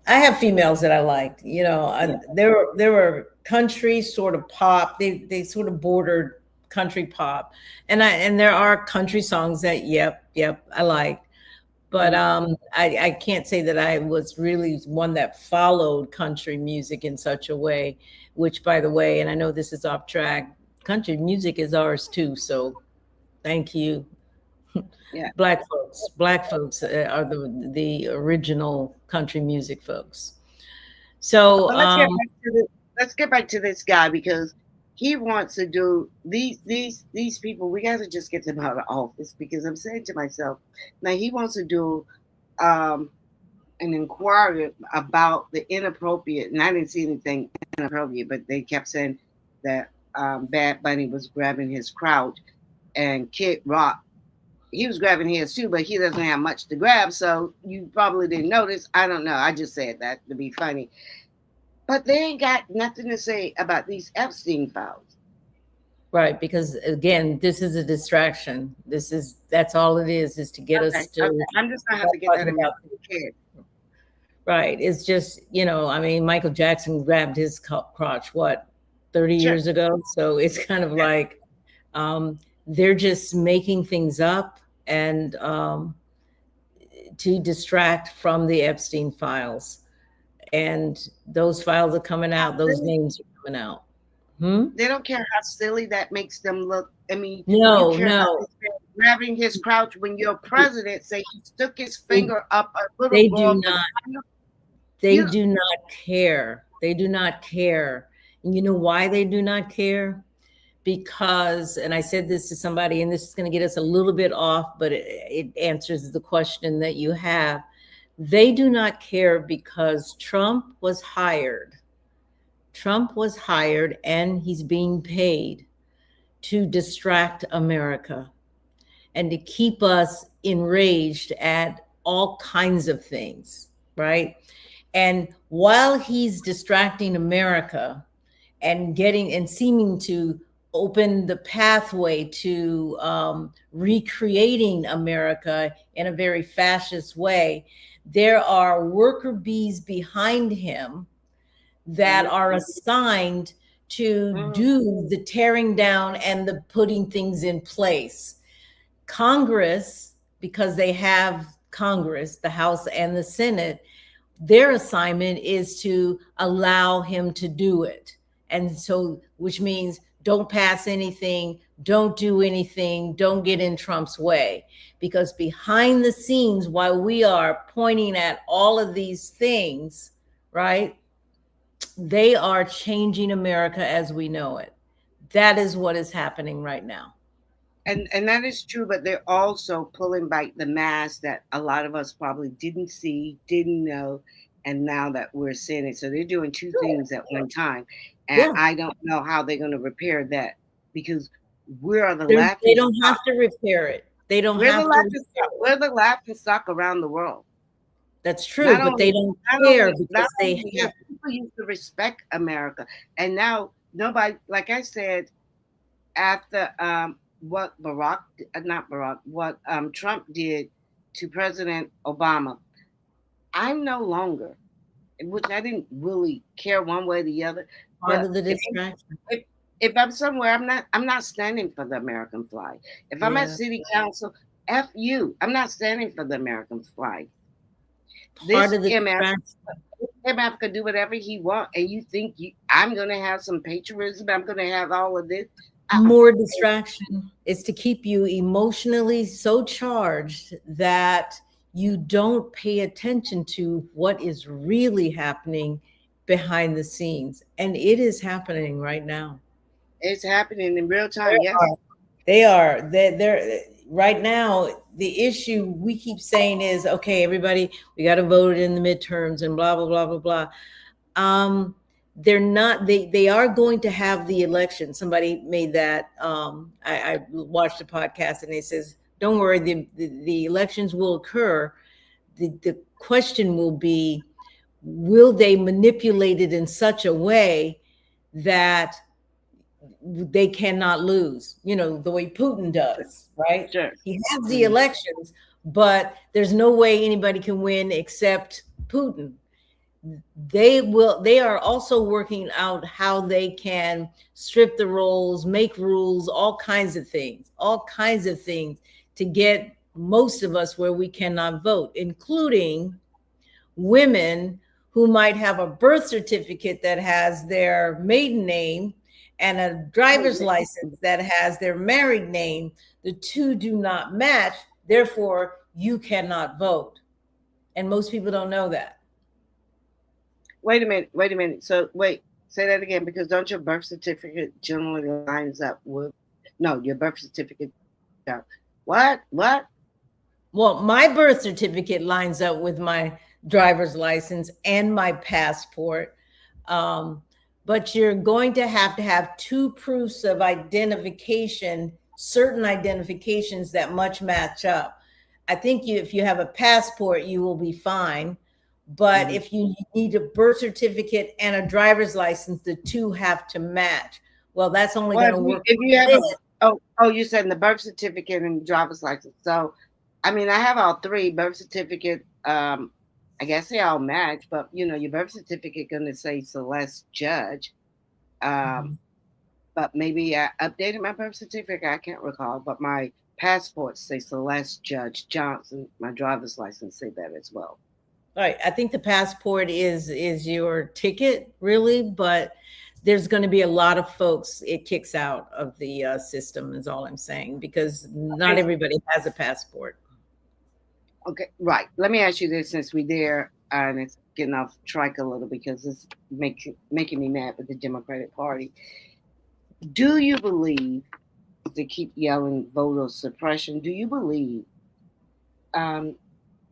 [SPEAKER 1] have females that I liked. There were country sort of pop. They sort of bordered country pop, and there are country songs that I like. But I can't say that I was really one that followed country music in such a way, which, by the way, and I know this is off track, country music is ours too. So thank you.
[SPEAKER 2] Yeah.
[SPEAKER 1] Black folks are the original country music folks. So
[SPEAKER 2] let's get back to this guy because he wants to do these people. We got to just get them out of office because I'm saying to myself, now he wants to do an inquiry about the inappropriate, and I didn't see anything inappropriate, but they kept saying that Bad Bunny was grabbing his crowd, and Kid Rock, he was grabbing his too, but he doesn't have much to grab, so you probably didn't notice. I don't know. I just said that to be funny. But they ain't got nothing to say about these Epstein files.
[SPEAKER 1] Right, because again, this is a distraction. That's all it is to get us to.
[SPEAKER 2] Okay. I'm just gonna have to get that about the kid.
[SPEAKER 1] Right. It's just, I mean, Michael Jackson grabbed his crotch, 30 years ago? So it's kind of like they're just making things up and to distract from the Epstein files. And those files are coming out. Those names are coming out.
[SPEAKER 2] They don't care how silly that makes them look. I mean,
[SPEAKER 1] no.
[SPEAKER 2] Grabbing his crotch when your president say he stuck his finger up a little.
[SPEAKER 1] They do not. They do not care. They do not care. And you know why they do not care? Because, and I said this to somebody, and this is going to get us a little bit off, but it answers the question that you have. They do not care because Trump was hired. Trump was hired and he's being paid to distract America and to keep us enraged at all kinds of things, right? And while he's distracting America and seeming to open the pathway to recreating America in a very fascist way, there are worker bees behind him that are assigned to do the tearing down and the putting things in place. Congress, because they have Congress, the House and the Senate, their assignment is to allow him to do it. And so, which means don't pass anything, don't do anything, don't get in Trump's way. Because behind the scenes, while we are pointing at all of these things, right, they are changing America as we know it. That is what is happening right now.
[SPEAKER 2] And that is true, but they're also pulling back the mask that a lot of us probably didn't see, didn't know, and now that we're seeing it. So they're doing two things at one time. And I don't know how they're going to repair that because we're the laughing stock.
[SPEAKER 1] They don't have to repair it. They don't have to.
[SPEAKER 2] We're the laughing stock around the world.
[SPEAKER 1] That's true, but they don't care because they have.
[SPEAKER 2] People used to respect America, and now nobody. Like I said, after what Trump did to President Obama, I'm no longer, which I didn't really care one way or the other.
[SPEAKER 1] Part of the distraction.
[SPEAKER 2] If I'm somewhere, I'm not standing for the American flag. If I'm at city council, F you. I'm not standing for the American flag.
[SPEAKER 1] Part of the
[SPEAKER 2] MF could do whatever he wants, and you think I'm going to have some patriotism? I'm going to have all of this?
[SPEAKER 1] More distraction. It's to keep you emotionally so charged that you don't pay attention to what is really happening behind the scenes. And it is happening right now.
[SPEAKER 2] It's happening in real time. Yes.
[SPEAKER 1] They are. They're right now. The issue we keep saying is, okay, everybody, we got to vote in the midterms and blah, blah, blah, blah, blah. They're not, they are going to have the election. Somebody made that. I watched a podcast and it says, don't worry, the elections will occur. The question will be, will they manipulate it in such a way that they cannot lose, the way Putin does, right?
[SPEAKER 2] Sure.
[SPEAKER 1] He has the elections, but there's no way anybody can win except Putin. They are also working out how they can strip the rolls, make rules, all kinds of things to get most of us where we cannot vote, including women who might have a birth certificate that has their maiden name and a driver's license that has their married name. The two do not match. Therefore, you cannot vote. And most people don't know that.
[SPEAKER 2] Wait a minute. So say that again, because don't your birth certificate generally lines up with, your birth certificate. What?
[SPEAKER 1] Well, my birth certificate lines up with my driver's license and my passport. But you're going to have two proofs of identification, certain identifications that much match up. I think if you have a passport, you will be fine. But if you need a birth certificate and a driver's license, the two have to match. Well, that's only going to work.
[SPEAKER 2] If you have you said the birth certificate and driver's license. So, I mean, I have all three: birth certificate. I guess they all match, but your birth certificate going to say Celeste Judge. But maybe I updated my birth certificate. I can't recall, but my passport say Celeste Judge Johnson. My driver's license say that as well.
[SPEAKER 1] All right. I think the passport is your ticket, really, but there's going to be a lot of folks it kicks out of the system, is all I'm saying, because not everybody has a passport.
[SPEAKER 2] Okay, right. Let me ask you this, since we're there, and it's getting off track a little because it's making me mad with the Democratic Party. Do you believe, to keep yelling voter suppression, do you believe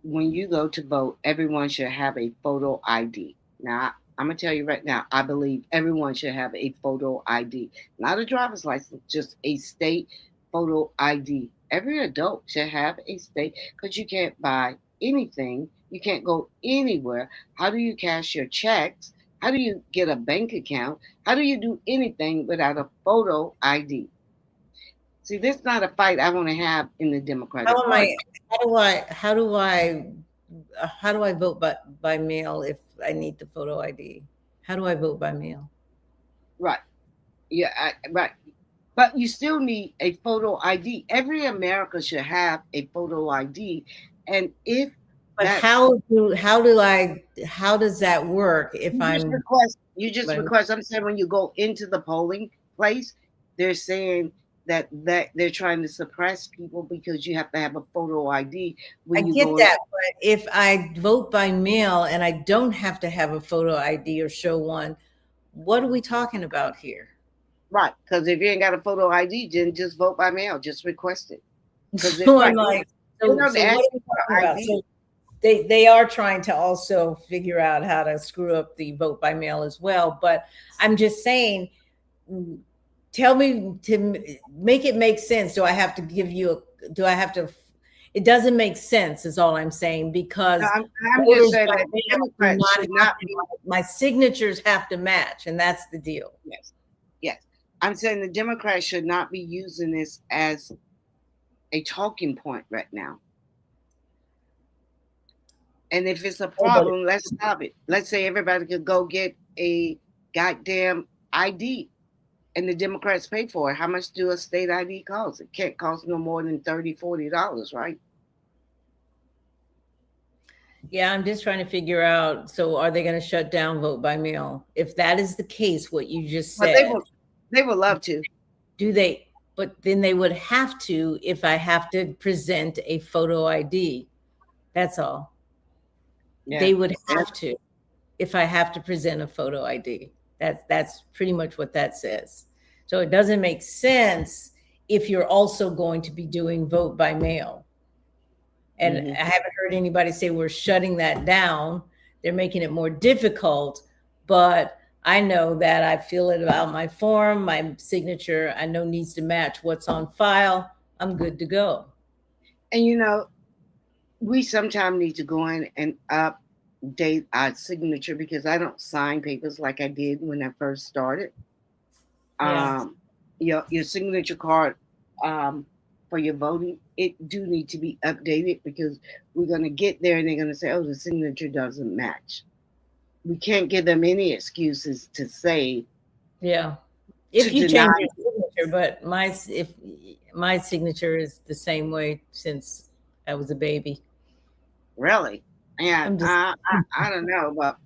[SPEAKER 2] when you go to vote, everyone should have a photo ID? Now, I'm going to tell you right now, I believe everyone should have a photo ID. Not a driver's license, just a state photo ID. Every adult should have a state, because you can't buy anything. You can't go anywhere. How do you cash your checks? How do you get a bank account? How do you do anything without a photo ID? See, this is not a fight I want to have in the Democratic Party.
[SPEAKER 1] How do I vote by mail if I need the photo ID? How do I vote by mail?
[SPEAKER 2] Right. Yeah, right. But you still need a photo ID. Every American should have a photo ID. And
[SPEAKER 1] how does that work if
[SPEAKER 2] you just request? I'm saying when you go into the polling place, they're saying that they're trying to suppress people because you have to have a photo ID.
[SPEAKER 1] I get that, but if I vote by mail and I don't have to have a photo ID or show one, what are we talking about here?
[SPEAKER 2] Right, because if you ain't got a photo ID, then just vote by mail. Just request it.
[SPEAKER 1] So I'm like, they are trying to also figure out how to screw up the vote by mail as well. But I'm just saying, tell me, to make it make sense. Do I have to It doesn't make sense, is all I'm saying, because
[SPEAKER 2] I'm just saying that Democrats should not be.
[SPEAKER 1] My signatures have to match, and that's the deal.
[SPEAKER 2] Yes. I'm saying the Democrats should not be using this as a talking point right now. And if it's a problem, let's stop it. Let's say everybody could go get a goddamn ID and the Democrats pay for it. How much do a state ID cost? It can't cost no more than $30, $40, right?
[SPEAKER 1] Yeah, I'm just trying to figure out, so are they going to shut down vote by mail? If that is the case, what you just said.
[SPEAKER 2] But they would love to.
[SPEAKER 1] Do they? But then they would have to if I have to present a photo ID. That's all. Yeah. They would have to if I have to present a photo ID. That's pretty much what that says. So it doesn't make sense if you're also going to be doing vote by mail. And I haven't heard anybody say we're shutting that down. They're making it more difficult, but I know that I feel it about my form, my signature, I know needs to match what's on file. I'm good to go.
[SPEAKER 2] And you know, we sometimes need to go in and update our signature because I don't sign papers like I did when I first started. Your signature card for your voting, it do need to be updated because we're going to get there and they're going to say, oh, the signature doesn't match. We can't give them any excuses to say.
[SPEAKER 1] Yeah. If you change your signature, but my signature is the same way since I was a baby.
[SPEAKER 2] Really? Yeah. I don't know, but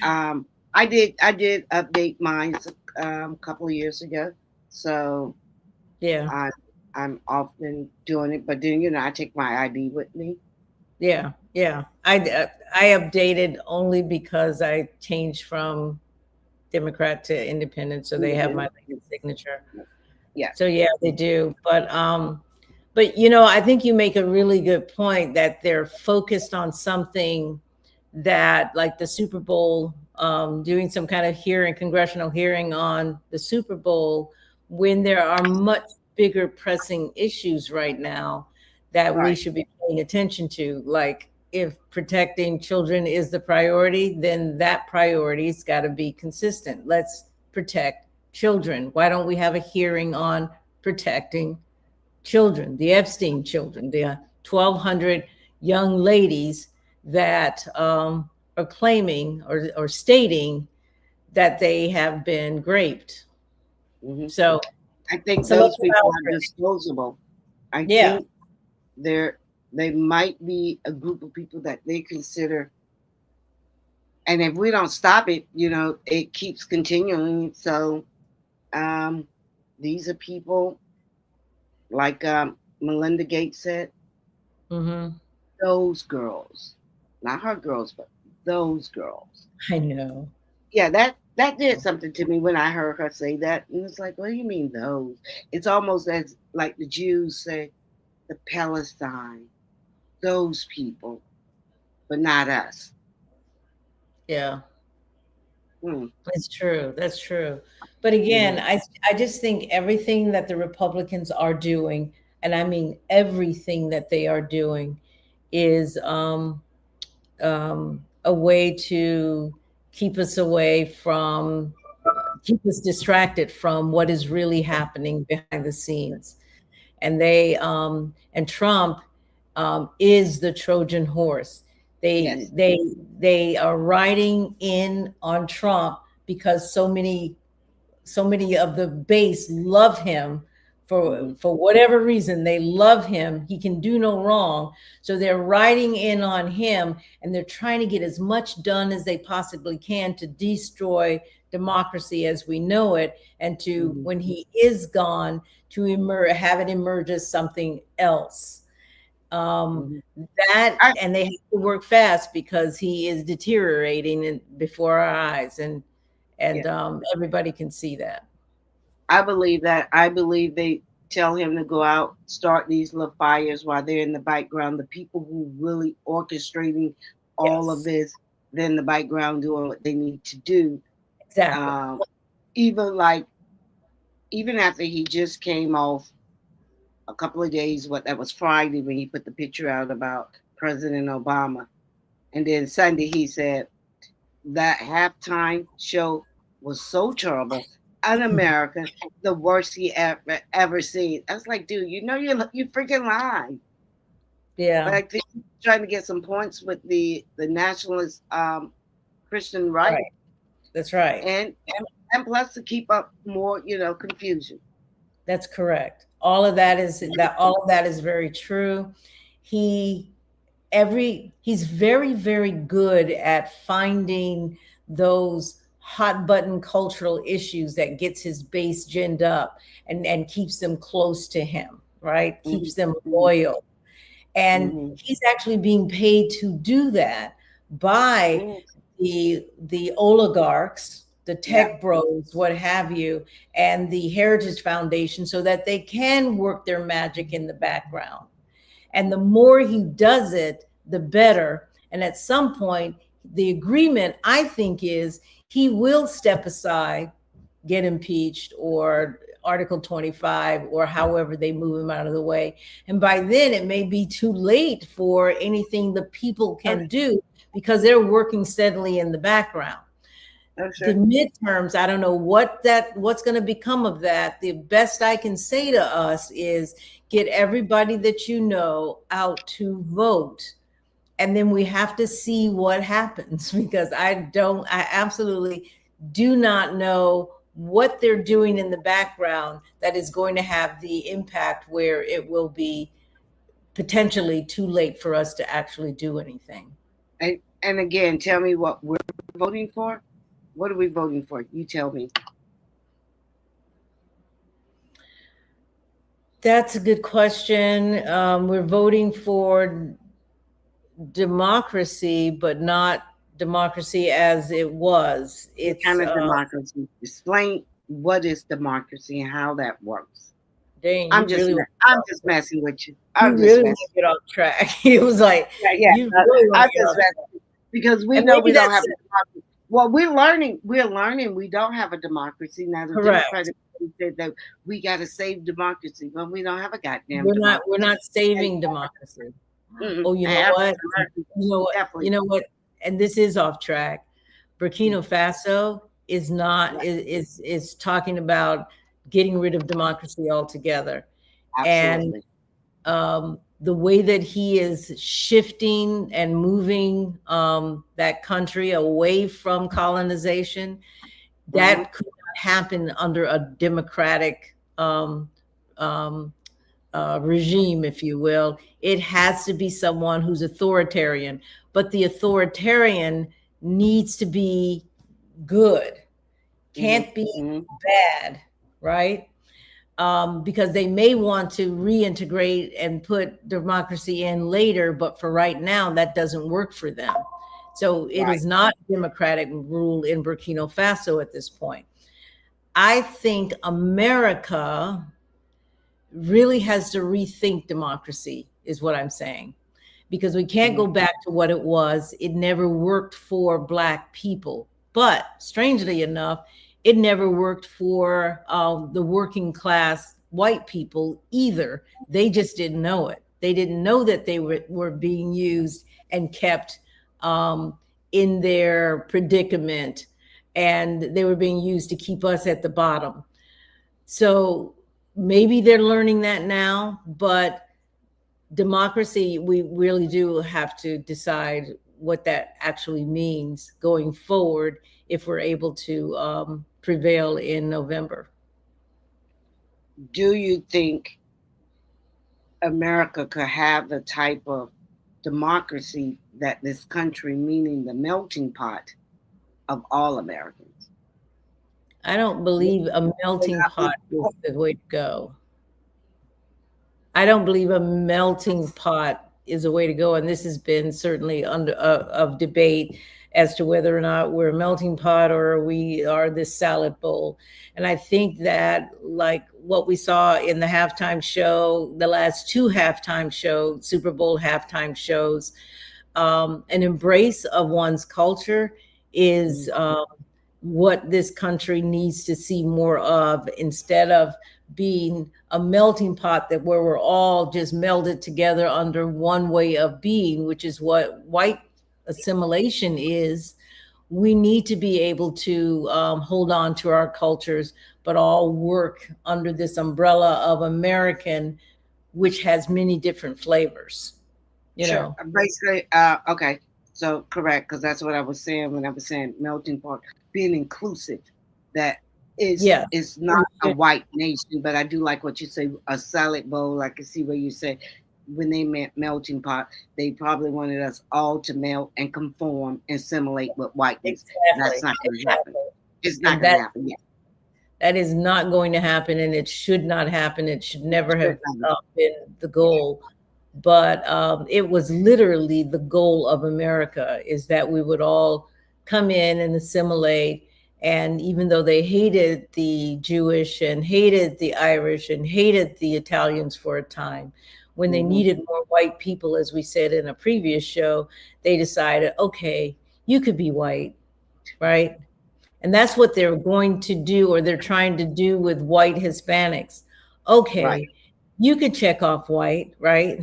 [SPEAKER 2] I did update mine a couple of years ago. So
[SPEAKER 1] yeah.
[SPEAKER 2] I'm often doing it, but then, you know, I take my ID with me.
[SPEAKER 1] Yeah. Yeah. I updated only because I changed from Democrat to independent. So they have my signature.
[SPEAKER 2] Yeah.
[SPEAKER 1] So yeah, they do. But you know, I think you make a really good point that they're focused on something that, like the Super Bowl, doing some kind of congressional hearing on the Super Bowl, when there are much bigger pressing issues right now that we should be paying attention to. Like if protecting children is the priority, then that priority's got to be consistent. Let's protect children. Why don't we have a hearing on protecting children, the Epstein children, the 1,200 young ladies that are claiming or stating that they have been raped. So
[SPEAKER 2] I think those people are disposable. I think they might be a group of people that they consider, and if we don't stop it, you know, it keeps continuing. So these are people like Melinda Gates said, those girls, not her girls, but those girls.
[SPEAKER 1] I know.
[SPEAKER 2] Yeah, that did something to me when I heard her say that. And it's like, what do you mean those? It's almost as like the Jews say, the Palestine, those people, but not us.
[SPEAKER 1] Yeah. That's true. That's true. But again, I just think everything that the Republicans are doing, and I mean everything that they are doing, is a way to keep us distracted from what is really happening behind the scenes. And and Trump is the Trojan horse. They are riding in on Trump because so many of the base love him for whatever reason. They love him. He can do no wrong. So they're riding in on him, and they're trying to get as much done as they possibly can to destroy democracy as we know it, and to, when he is gone, to have it emerge as something else. And they have to work fast because he is deteriorating before our eyes, and everybody can see that.
[SPEAKER 2] I believe that. I believe they tell him to go out, start these little fires while they're in the background. The people who really orchestrating all of this, they're in the background doing what they need to do.
[SPEAKER 1] Exactly.
[SPEAKER 2] Even after he just came off a couple of days. That was Friday when he put the picture out about President Obama, and then Sunday he said that halftime show was so terrible, un-American, the worst he ever seen. I was like, dude, you freaking lying.
[SPEAKER 1] Yeah.
[SPEAKER 2] But I think he's trying to get some points with the nationalist Christian right.
[SPEAKER 1] That's right.
[SPEAKER 2] And plus to keep up more, confusion.
[SPEAKER 1] That's correct. All of that is very true. He's very, very good at finding those hot button cultural issues that gets his base ginned up and keeps them close to him, right? Mm-hmm. Keeps them loyal. And he's actually being paid to do that by the oligarchs, the tech bros, what have you, and the Heritage Foundation, so that they can work their magic in the background. And the more he does it, the better. And at some point, the agreement, I think, is he will step aside, get impeached, or Article 25, or however they move him out of the way. And by then, it may be too late for anything the people can do, because they're working steadily in the background. The midterms, I don't know what's going to become of that. The best I can say to us is get everybody that you know out to vote. And then we have to see what happens, because I absolutely do not know what they're doing in the background that is going to have the impact where it will be potentially too late for us to actually do anything.
[SPEAKER 2] And again, tell me what we're voting for. What are we voting for? You tell me.
[SPEAKER 1] That's a good question. We're voting for democracy, but not democracy as it was. It's
[SPEAKER 2] kind of democracy. Explain what is democracy and how that works.
[SPEAKER 1] Dang,
[SPEAKER 2] I'm just messing with you.
[SPEAKER 1] I'm just really want to get off track. It was like,
[SPEAKER 2] I'm just messing because we know we don't have a democracy. Well, we're learning we don't have a democracy now. The Democratic Party said that we got to save democracy, but we don't have a goddamn democracy.
[SPEAKER 1] We're not saving democracy. Mm-hmm. Oh, you know what? And this is off track. Burkina Faso is talking about getting rid of democracy altogether. Absolutely. And the way that he is shifting and moving that country away from colonization, that could not happen under a democratic regime, if you will. It has to be someone who's authoritarian, but the authoritarian needs to be good, can't be bad, right? Because they may want to reintegrate and put democracy in later, but for right now, that doesn't work for them. So it is not democratic rule in Burkina Faso at this point. I think America really has to rethink democracy, is what I'm saying, because we can't go back to what it was. It never worked for Black people, but strangely enough, it never worked for the working class white people either. They just didn't know it. They didn't know that they were being used and kept in their predicament, and they were being used to keep us at the bottom. So maybe they're learning that now, but democracy, we really do have to decide what that actually means going forward if we're able to prevail in November.
[SPEAKER 2] Do you think America could have the type of democracy that this country, meaning the melting pot of all Americans?
[SPEAKER 1] I don't believe a melting pot is the way to go. I don't believe a melting pot is a way to go. And this has been certainly under of debate as to whether or not we're a melting pot or we are this salad bowl. And I think that, like what we saw in the halftime show, the last two halftime shows, Super Bowl halftime shows, an embrace of one's culture is what this country needs to see more of, instead of being a melting pot that where we're all just melded together under one way of being, which is what white assimilation is. We need to be able to hold on to our cultures, but all work under this umbrella of American, which has many different flavors. You know,
[SPEAKER 2] basically, okay. So correct, because that's what I was saying when I was saying melting pot, being inclusive. That is not a white nation, but I do like what you say, a salad bowl. I can see where you say when they meant melting pot, they probably wanted us all to melt and conform and assimilate with whiteness.
[SPEAKER 1] Exactly.
[SPEAKER 2] That's not going to happen. It's not going to happen yet.
[SPEAKER 1] That is not going to happen, and it should not happen. It should never have been the goal. But it was literally the goal of America, is that we would all come in and assimilate. And even though they hated the Jewish and hated the Irish and hated the Italians for a time, when they needed more white people, as we said in a previous show, they decided, okay, you could be white, right? And that's what they're going to do, or they're trying to do with white Hispanics. Okay, you could check off white, right?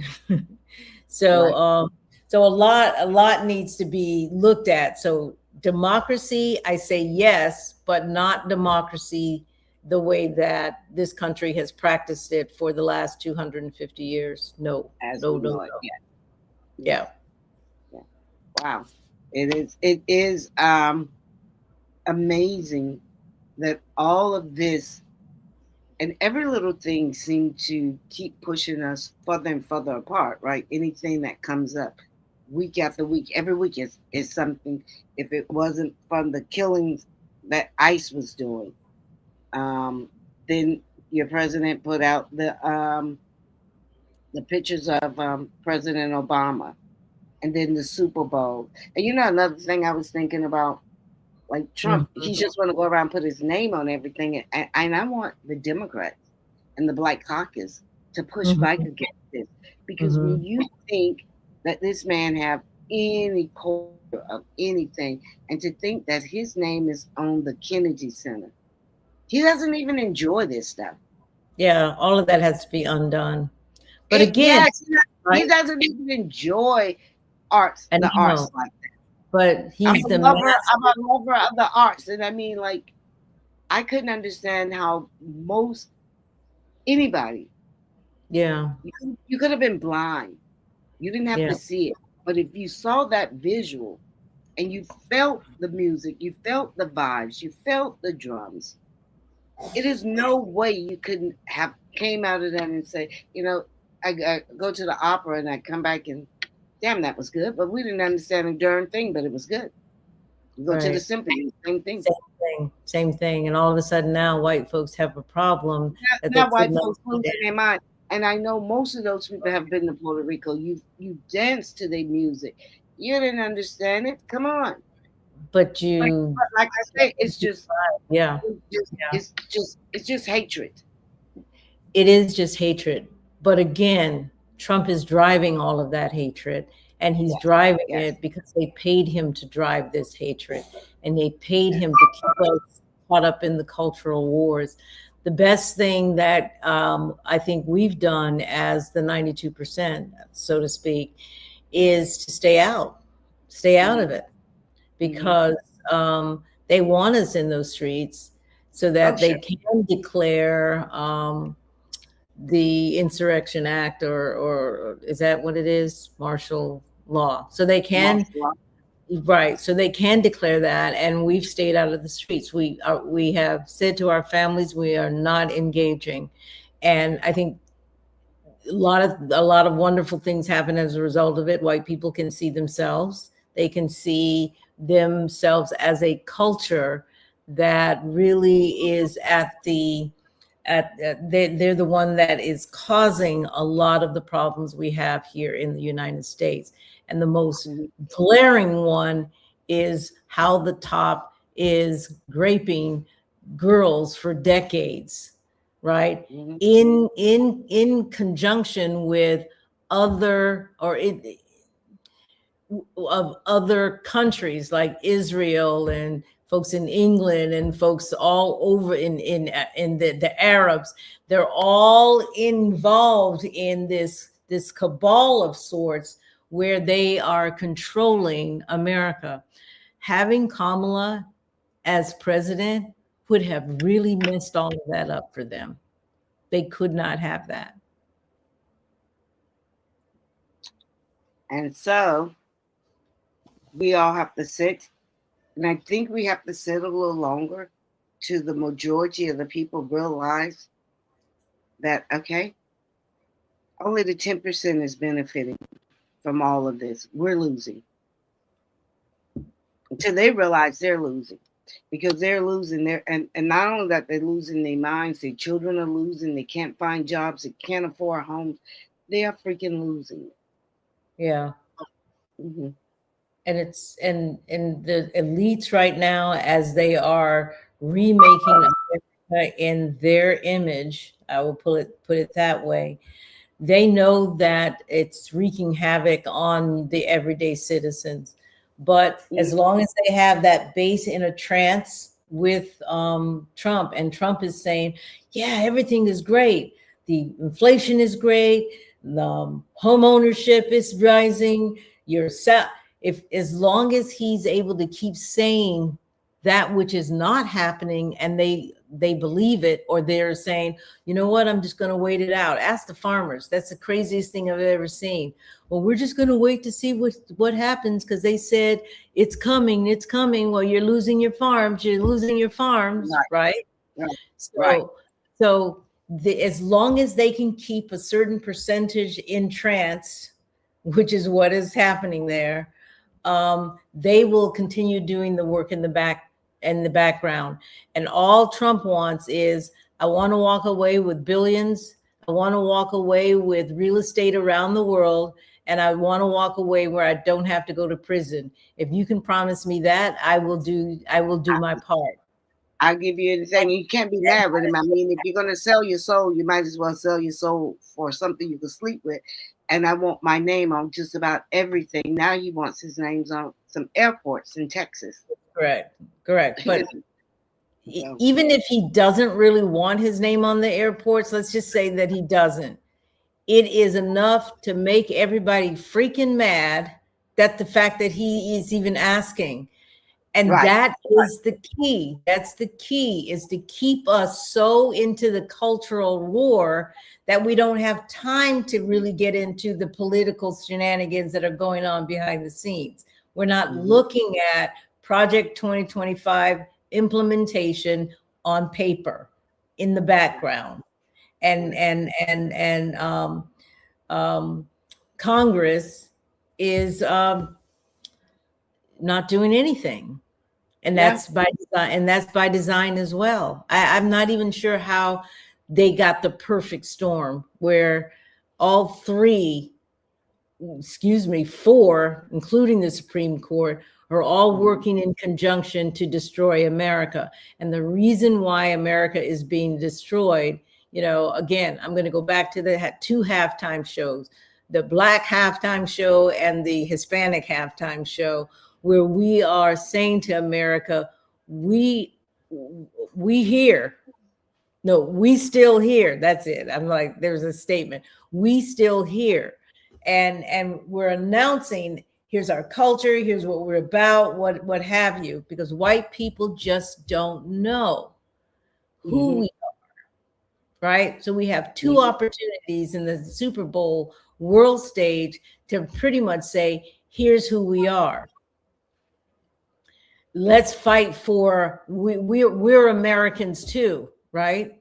[SPEAKER 1] So, so a lot needs to be looked at. So democracy, I say yes, but not democracy the way that this country has practiced it for the last 250 years. No. Yeah.
[SPEAKER 2] Wow. It is amazing that all of this and every little thing seemed to keep pushing us further and further apart, right? Anything that comes up week after week, every week is something. If it wasn't from the killings that ICE was doing, then your president put out the pictures of President Obama, and then the Super Bowl. And you know, another thing I was thinking about, like Trump, he just want to go around and put his name on everything. And I want the Democrats and the Black Caucus to push back against this. Because when you think that this man have any culture of anything, and to think that his name is on the Kennedy Center, he doesn't even enjoy this stuff.
[SPEAKER 1] Yeah, all of that has to be undone. But again,
[SPEAKER 2] he doesn't even enjoy arts, the arts like that.
[SPEAKER 1] But he's
[SPEAKER 2] I'm a lover of the arts, and I mean, like, I couldn't understand how anybody, you could have been blind, you didn't have to see it, but if you saw that visual, and you felt the music, you felt the vibes, you felt the drums, it is no way you couldn't have came out of that and say, you know, I go to the opera and I come back and damn, that was good, but we didn't understand a darn thing, but it was good. You go to the symphony, same thing.
[SPEAKER 1] Same thing. And all of a sudden now white folks have a problem.
[SPEAKER 2] Now white folks losing their mind. And I know most of those people have been to Puerto Rico. You danced to their music. You didn't understand it. Come on.
[SPEAKER 1] But
[SPEAKER 2] like I say, it's just it's just hatred.
[SPEAKER 1] It is just hatred. But again, Trump is driving all of that hatred, and he's driving it because they paid him to drive this hatred, and they paid him to keep us caught up in the cultural wars. The best thing that I think we've done as the 92%, so to speak, is to stay out of it, because they want us in those streets so that they can declare the Insurrection Act, or is that what it is? Martial law. So they can, so they can declare that, and we've stayed out of the streets. We have said to our families, we are not engaging. And I think a lot of wonderful things happen as a result of it. White people can see themselves. They can see themselves as a culture that really is they're the one that is causing a lot of the problems we have here in the United States. And the most glaring one is how the top is raping girls for decades, right? In conjunction with other countries like Israel and folks in England and folks all over in the Arabs. They're all involved in this cabal of sorts where they are controlling America. Having Kamala as president would have really messed all of that up for them. They could not have that.
[SPEAKER 2] And so we all have to sit, and I think we have to sit a little longer till the majority of the people realize that, okay, only the 10% is benefiting from all of this. We're losing. Until they realize they're losing. Because they're losing their, and not only that, they're losing their minds, their children are losing, they can't find jobs, they can't afford homes. They are freaking losing.
[SPEAKER 1] Yeah. Mm-hmm. And it's and the elites right now, as they are remaking America in their image, I will put it that way, they know that it's wreaking havoc on the everyday citizens. But as long as they have that base in a trance with Trump, and Trump is saying, yeah, everything is great. The inflation is great. The home ownership is rising. As long as he's able to keep saying that which is not happening, and they believe it, or they're saying, you know what, I'm just going to wait it out. Ask the farmers. That's the craziest thing I've ever seen. Well, we're just going to wait to see what happens, because they said it's coming. Well, you're losing your farms. Right? So as long as they can keep a certain percentage in trance, which is what is happening there, they will continue doing the work in the background. And all Trump wants is, I want to walk away with billions. I want to walk away with real estate around the world. And I want to walk away where I don't have to go to prison. If you can promise me that, I will do my part.
[SPEAKER 2] I'll give you anything. You can't be mad with him. I mean, if you're going to sell your soul, you might as well sell your soul for something you can sleep with. And I want my name on just about everything. Now he wants his names on some airports in Texas.
[SPEAKER 1] Correct. But even if he doesn't really want his name on the airports, let's just say that he doesn't. It is enough to make everybody freaking mad that the fact that he is even asking. And that is the key. That's the key, is to keep us so into the cultural war that we don't have time to really get into the political shenanigans that are going on behind the scenes. We're not looking at Project 2025 implementation on paper in the background. And Congress is not doing anything. And that's by design, and that's by design as well. I'm not even sure how they got the perfect storm where all four, including the Supreme Court, are all working in conjunction to destroy America. And the reason why America is being destroyed, again, I'm going to go back to the two halftime shows, the Black halftime show and the Hispanic halftime show, where we are saying to America, we still here. That's it. I'm like, there's a statement. We still here. And we're announcing, here's our culture, here's what we're about, what have you, because white people just don't know who we are, right? So we have two opportunities in the Super Bowl world stage to pretty much say, here's who we are. Let's fight for, we're Americans too, right?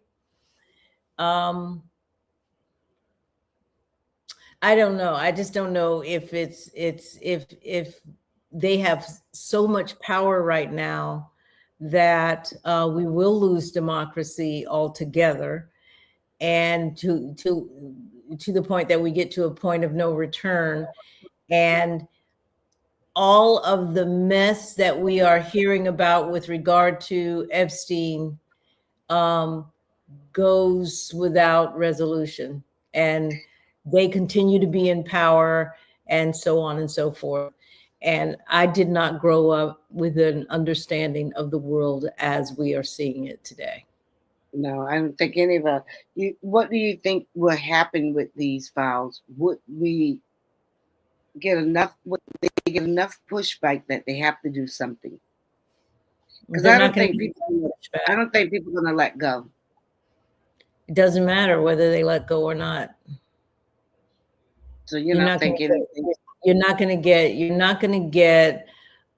[SPEAKER 1] I don't know. I just don't know if if they have so much power right now that we will lose democracy altogether, and to the point that we get to a point of no return, and all of the mess that we are hearing about with regard to Epstein goes without resolution, and they continue to be in power, and so on and so forth. And I did not grow up with an understanding of the world as we are seeing it today.
[SPEAKER 2] No, I don't think any of us. What do you think will happen with these files? Would we get enough? Would they get enough pushback that they have to do something? Because I don't think people are going to let go.
[SPEAKER 1] It doesn't matter whether they let go or not.
[SPEAKER 2] So you're not thinking
[SPEAKER 1] you're not going to get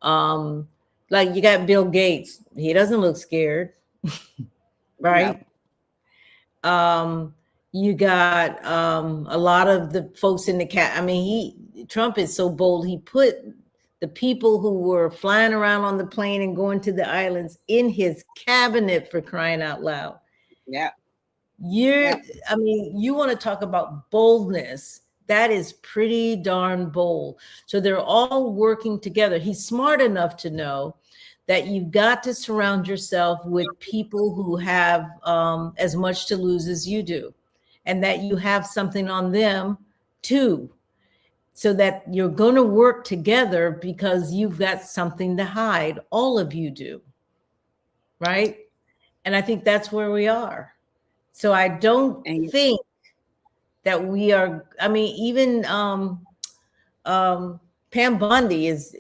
[SPEAKER 1] like you got Bill Gates. He doesn't look scared. Right? No. You got a lot of the folks in the I mean, Trump is so bold. He put the people who were flying around on the plane and going to the islands in his cabinet, for crying out loud.
[SPEAKER 2] Yeah.
[SPEAKER 1] I mean, you want to talk about boldness. That is pretty darn bold. So they're all working together. He's smart enough to know that you've got to surround yourself with people who have as much to lose as you do, and that you have something on them too, so that you're going to work together because you've got something to hide. All of you do, right? And I think that's where we are. So I don't think that we are. I mean, even Pam Bondi is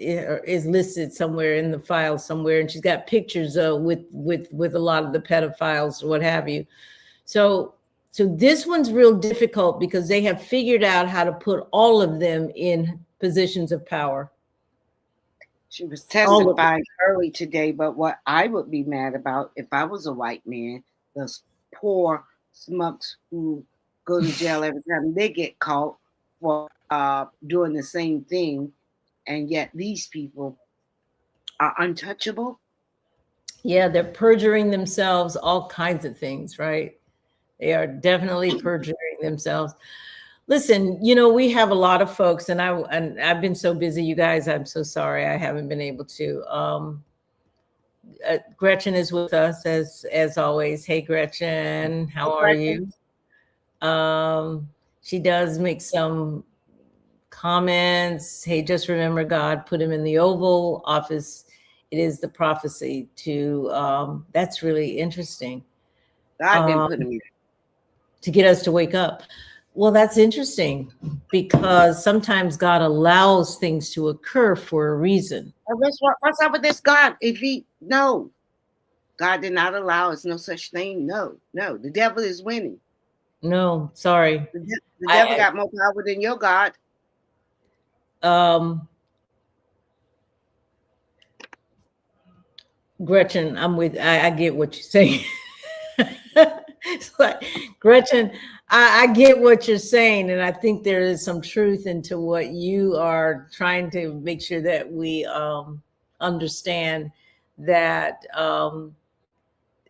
[SPEAKER 1] listed somewhere in the file somewhere, and she's got pictures with a lot of the pedophiles or what have you. So this one's real difficult because they have figured out how to put all of them in positions of power.
[SPEAKER 2] She was testifying early today, but what I would be mad about if I was a white man, those poor smucks who go to jail every time they get caught for doing the same thing, and yet these people are untouchable.
[SPEAKER 1] Yeah, they're perjuring themselves, all kinds of things, right? They are definitely perjuring themselves. Listen, you know, we have a lot of folks, and I've been so busy, you guys. I'm so sorry I haven't been able to. Gretchen is with us as always. Hey, Gretchen, how are you? She does make some comments. Hey, just remember God put him in the Oval Office. It is the prophecy to, that's really interesting.
[SPEAKER 2] God didn't put him in.
[SPEAKER 1] To get us to wake up. Well, that's interesting because sometimes God allows things to occur for a reason.
[SPEAKER 2] What's up with this God? No, God did not allow. It's no such thing. No, the devil is winning.
[SPEAKER 1] No, sorry.
[SPEAKER 2] The devil got more power than your God.
[SPEAKER 1] Gretchen, I get what you're saying. It's like, Gretchen, I get what you're saying, and I think there is some truth into what you are trying to make sure that we understand, that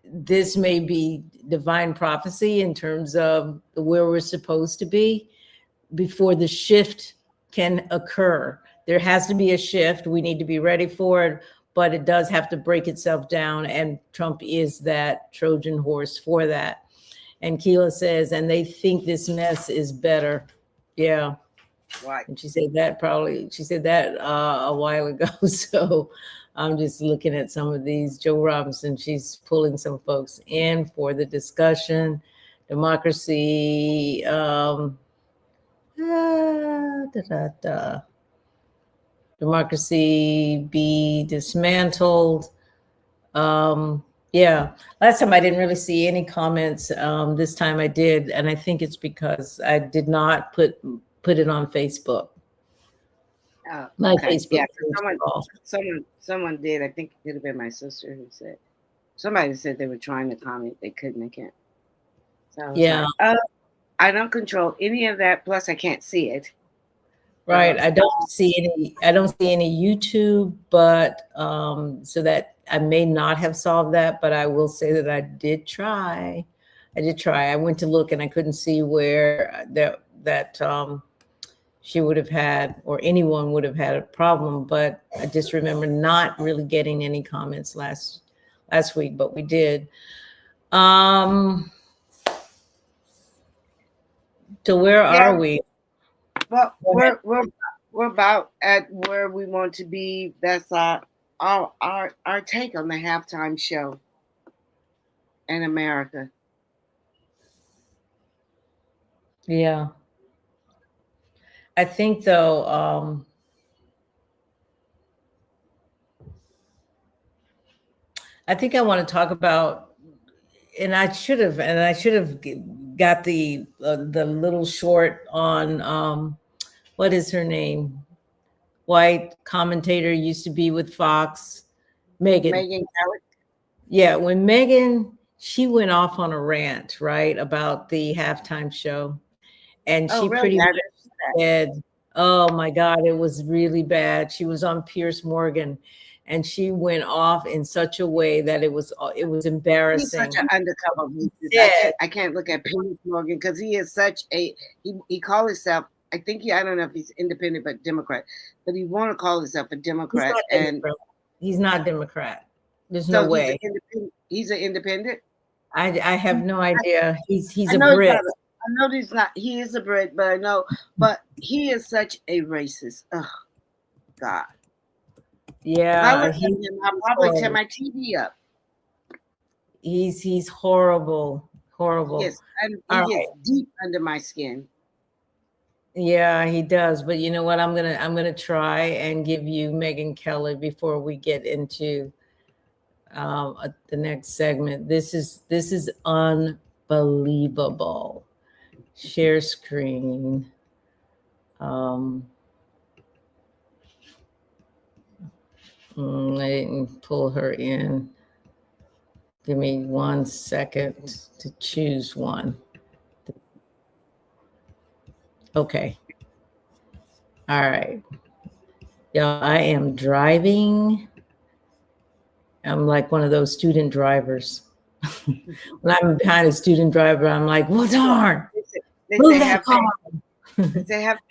[SPEAKER 1] this may be divine prophecy in terms of where we're supposed to be before the shift can occur. There has to be a shift. We need to be ready for it, but it does have to break itself down, and Trump is that Trojan horse for that. And Keela says, and they think this mess is better. Yeah.
[SPEAKER 2] Right.
[SPEAKER 1] And she said that a while ago. So I'm just looking at some of these. Joe Robinson, she's pulling some folks in for the discussion. Democracy. Democracy be dismantled. Yeah, last time I didn't really see any comments. This time I did, and I think it's because I did not put it on Facebook. My Facebook.
[SPEAKER 2] Yeah, someone did. I think it could have been my sister who said. Somebody said they were trying to comment, they couldn't. They can't. So
[SPEAKER 1] yeah,
[SPEAKER 2] I don't control any of that. Plus, I can't see it.
[SPEAKER 1] Right. I don't see any YouTube, but so that I may not have solved that, but I will say that I did try. I went to look and I couldn't see where that she would have had, or anyone would have had, a problem. But I just remember not really getting any comments last week, but we did. So where are we?
[SPEAKER 2] Well, we're about at where we want to be. That's our take on the halftime show in America.
[SPEAKER 1] Yeah. I think though, I think I want to talk about, and I should have got the little short on what is her name? White commentator, used to be with Fox, Megan
[SPEAKER 2] Kelly.
[SPEAKER 1] Yeah, when Megan, she went off on a rant, right, about the halftime show. And she
[SPEAKER 2] really?
[SPEAKER 1] pretty much said, oh my God, it was really bad. She was on Pierce Morgan and she went off in such a way that it was embarrassing.
[SPEAKER 2] He's such an undercover racist. I can't look at Pierce Morgan because he is such a, he called himself, I don't know if he's independent, but Democrat, but he want to call himself a Democrat.
[SPEAKER 1] He's not Democrat. There's no way.
[SPEAKER 2] He's an independent.
[SPEAKER 1] I have no idea. He's a
[SPEAKER 2] Brit.
[SPEAKER 1] I
[SPEAKER 2] know he's not. He is a Brit, but I know. But he is such a racist. Oh, God.
[SPEAKER 1] Yeah.
[SPEAKER 2] I I'll probably turn my TV up.
[SPEAKER 1] He's horrible. Horrible.
[SPEAKER 2] Yes, and he gets deep under my skin.
[SPEAKER 1] Yeah, he does. But you know what? I'm gonna try and give you Megan Kelly before we get into the next segment. This is unbelievable. Share screen. I didn't pull her in. Give me 1 second to choose one. Okay. All right. Y'all, I am driving. I'm like one of those student drivers. When I'm behind a student driver, I'm like, what's hard?
[SPEAKER 2] They have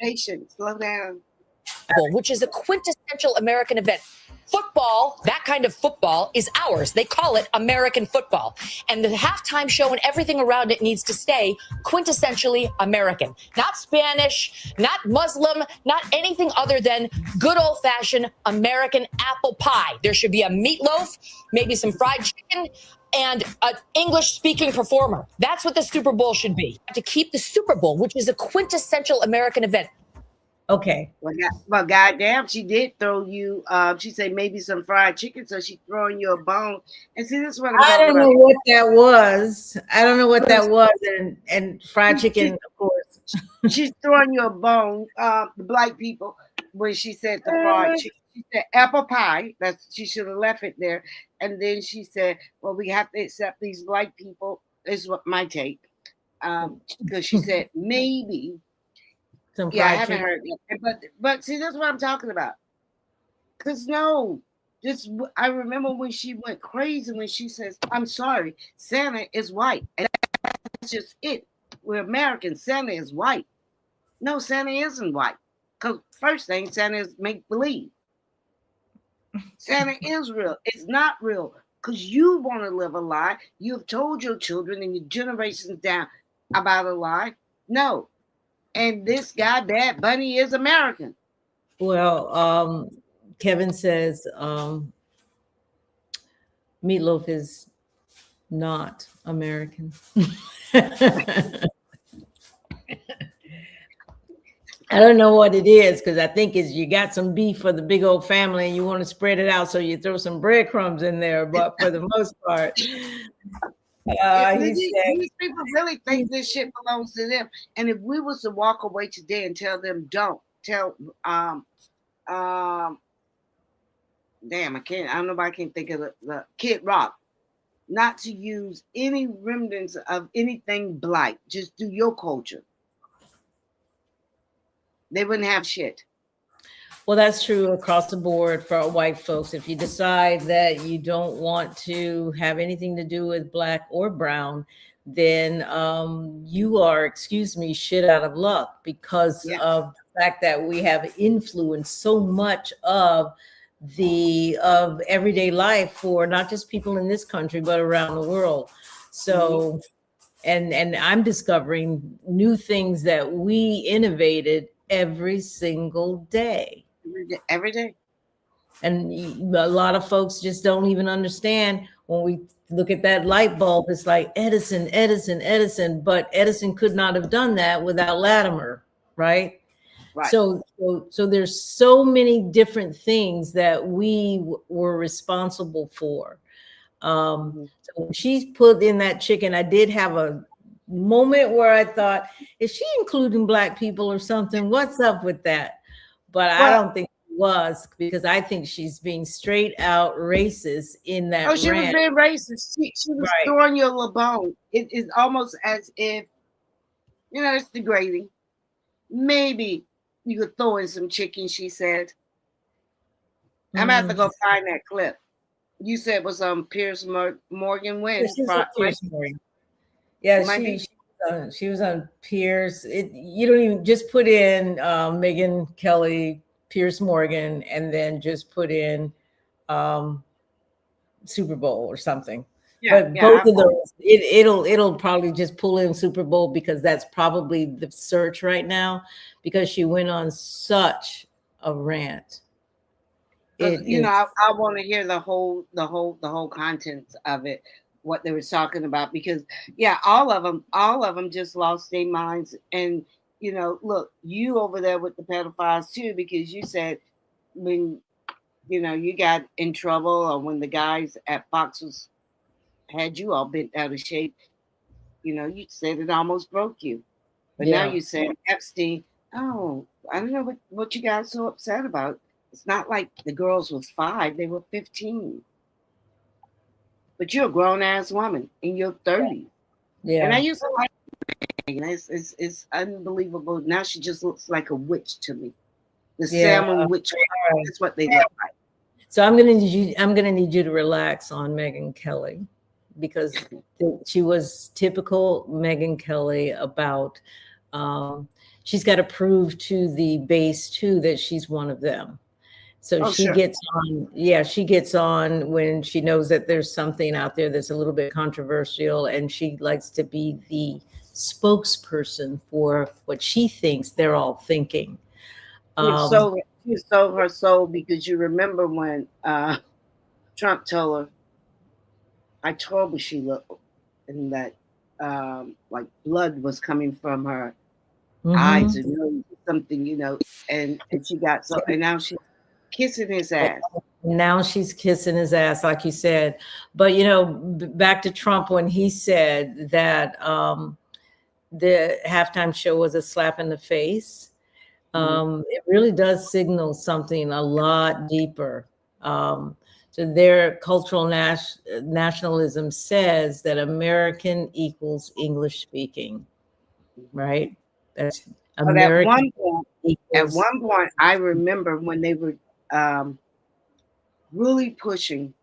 [SPEAKER 2] patience. Slow down.
[SPEAKER 11] Which is a quintessential American event. Football, that kind of football, is ours. They call it American football. And the halftime show and everything around it needs to stay quintessentially American. Not Spanish, not Muslim, not anything other than good old-fashioned American apple pie. There should be a meatloaf, maybe some fried chicken, and an English-speaking performer. That's what the Super Bowl should be. To keep the Super Bowl, which is a quintessential American event.
[SPEAKER 1] Okay.
[SPEAKER 2] Well, goddamn, she did throw you. She said maybe some fried chicken, so she's throwing you a bone. And see, this is what
[SPEAKER 1] I don't know what that was. I don't know what that was. And fried chicken, of course.
[SPEAKER 2] She's throwing you a bone. The black people, when she said the fried chicken, she said apple pie. She should have left it there. And then she said, "Well, we have to accept these black people." This is what my take, because she said maybe. I haven't heard it. But see, that's what I'm talking about. Because I remember when she went crazy when she says, I'm sorry, Santa is white. And that's just it. We're Americans. Santa is white. No, Santa isn't white. Because first thing, Santa is make-believe. Santa is real. It's not real. Because you want to live a lie. You've told your children and your generations down about a lie. No. And this guy, Bad Bunny, is American.
[SPEAKER 1] Well, Kevin says meatloaf is not American. I don't know what it is, because I think you got some beef for the big old family and you want to spread it out, so you throw some breadcrumbs in there. But for the most part,
[SPEAKER 2] these people really think this shit belongs to them. And if we was to walk away today and tell them don't, damn, I don't know if I can think of the Kid Rock, not to use any remnants of anything black, just do your culture. They wouldn't have shit.
[SPEAKER 1] Well, that's true across the board for white folks. If you decide that you don't want to have anything to do with black or brown, then you are, excuse me, shit out of luck, because of the fact that we have influenced so much of everyday life for not just people in this country, but around the world. So, and I'm discovering new things that we innovated every single day.
[SPEAKER 2] Every day.
[SPEAKER 1] And a lot of folks just don't even understand when we look at that light bulb. It's like Edison, Edison, Edison, but Edison could not have done that without Latimer, right?
[SPEAKER 2] Right.
[SPEAKER 1] So there's so many different things that we were responsible for. So when she's put in that chicken, I did have a moment where I thought, is she including Black people or something? What's up with that? But I don't think it was, because I think she's being straight out racist in that
[SPEAKER 2] she
[SPEAKER 1] rant.
[SPEAKER 2] was being racist. She was throwing you a little bone. It is almost as if, it's degrading. Maybe you could throw in some chicken, she said. I'm going to have to go find that clip. You said it was Piers Morgan when?
[SPEAKER 1] Piers Morgan. Yeah, she was on Piers. You don't even just put in Megyn Kelly, Piers Morgan, and then just put in Super Bowl or something. But both of those, it'll probably just pull in Super Bowl, because that's probably the search right now, because she went on such a rant.
[SPEAKER 2] I want to hear the whole contents of it, what they were talking about, because all of them just lost their minds. And look, you over there with the pedophiles too, because you said when you got in trouble, or when the guys at Fox had you all bent out of shape, you said it almost broke you. But now you said Epstein. Oh, I don't know what you guys so upset about. It's not like the girls was 5; they were 15. But you're a grown ass woman in your 30s. Yeah. And I used to like it. It's unbelievable. Now she just looks like a witch to me. The Salmon witch. That's what they look like.
[SPEAKER 1] So I'm gonna need you to relax on Megyn Kelly, because she was typical Megyn Kelly about she's got to prove to the base too that she's one of them. So she gets on when she knows that there's something out there that's a little bit controversial, and she likes to be the spokesperson for what she thinks they're all thinking.
[SPEAKER 2] She sold her soul, because you remember when Trump told her, I told her she looked, and that like blood was coming from her eyes and nose, something, and she got so, and now she's kissing his ass.
[SPEAKER 1] Now she's kissing his ass, like you said. But back to Trump, when he said that the halftime show was a slap in the face, it really does signal something a lot deeper. So their cultural nationalism says that American equals English speaking, right? That's American.
[SPEAKER 2] At one point, I remember when they were really pushing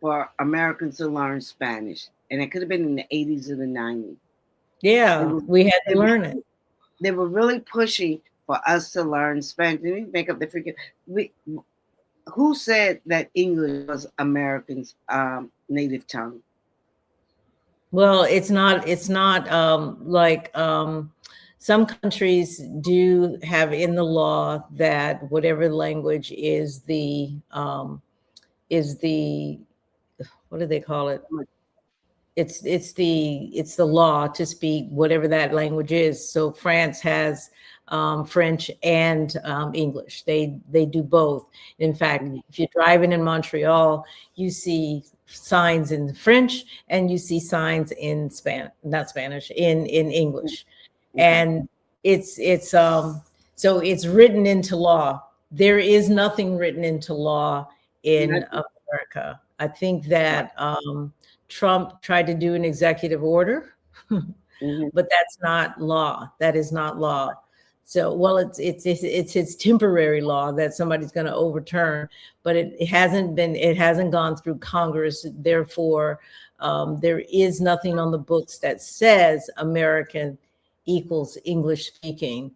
[SPEAKER 2] for Americans to learn Spanish, and it could have been in the 80s or the 90s.
[SPEAKER 1] Yeah, we had to learn it.
[SPEAKER 2] They were really pushing for us to learn Spanish. They didn't make up the freaking. Who said that English was Americans' native tongue?
[SPEAKER 1] Well, it's not like some countries do have in the law that whatever language is the what do they call it? It's the law to speak whatever that language is. So France has French and English. They do both. In fact, if you're driving in Montreal, you see signs in French and you see signs in in English. And it's so it's written into law. There is nothing written into law in America. I think that Trump tried to do an executive order, but that's not law. That is not law. So, well, it's his temporary law that somebody's going to overturn, but it hasn't gone through Congress. Therefore, there is nothing on the books that says American equals English speaking.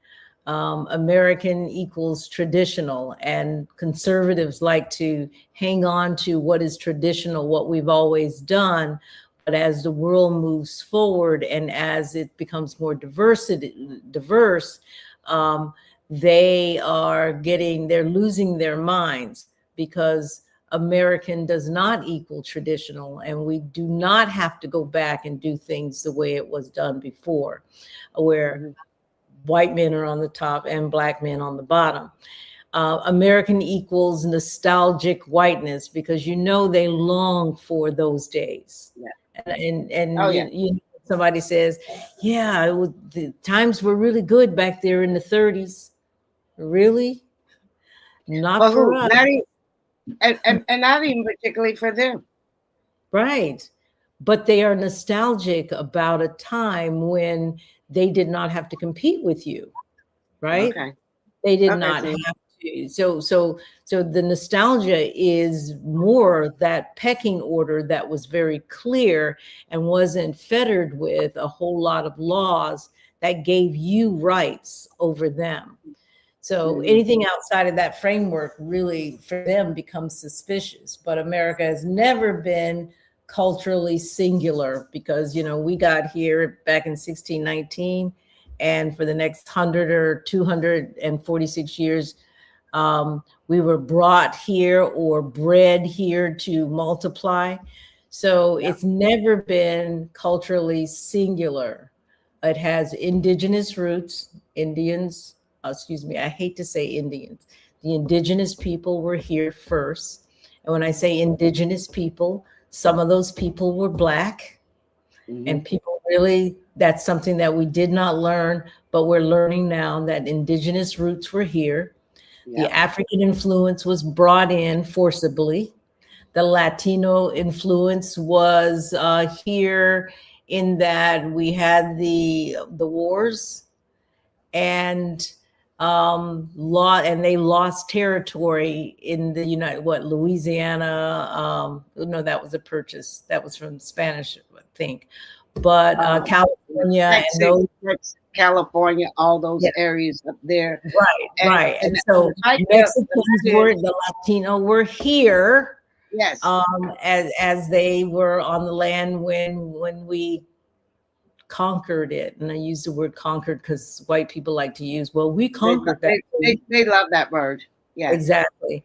[SPEAKER 1] American equals traditional, and conservatives like to hang on to what is traditional, what we've always done. But as the world moves forward and as it becomes more diverse, they're losing their minds because American does not equal traditional, and we do not have to go back and do things the way it was done before, where white men are on the top and black men on the bottom. American equals nostalgic whiteness, because they long for those days.
[SPEAKER 2] Yeah.
[SPEAKER 1] And somebody says, yeah, the times were really good back there in the 30s. Really? Not for us.
[SPEAKER 2] And not even particularly for them.
[SPEAKER 1] Right. But they are nostalgic about a time when they did not have to compete with you. Right?
[SPEAKER 2] Okay.
[SPEAKER 1] They did not have to. So the nostalgia is more that pecking order that was very clear and wasn't fettered with a whole lot of laws that gave you rights over them. So anything outside of that framework really for them becomes suspicious. But America has never been culturally singular, because, we got here back in 1619, and for the next 100 or 246 years, we were brought here or bred here to multiply. So it's never been culturally singular. It has indigenous roots, Indians. I hate to say Indians. The indigenous people were here first. And when I say indigenous people, some of those people were black. And people really, that's something that we did not learn, but we're learning now that indigenous roots were here. The African influence was brought in forcibly. The Latino influence was here in that we had the wars and they lost territory in the Louisiana. No, that was a purchase. That was from Spanish, I think. But California,
[SPEAKER 2] California, all those areas up there.
[SPEAKER 1] Right. And so Mexicans the Latino were here.
[SPEAKER 2] Yes.
[SPEAKER 1] As they were on the land when we conquered it. And I use the word conquered because white people like to use, we conquered that.
[SPEAKER 2] They love that word. Yeah,
[SPEAKER 1] exactly.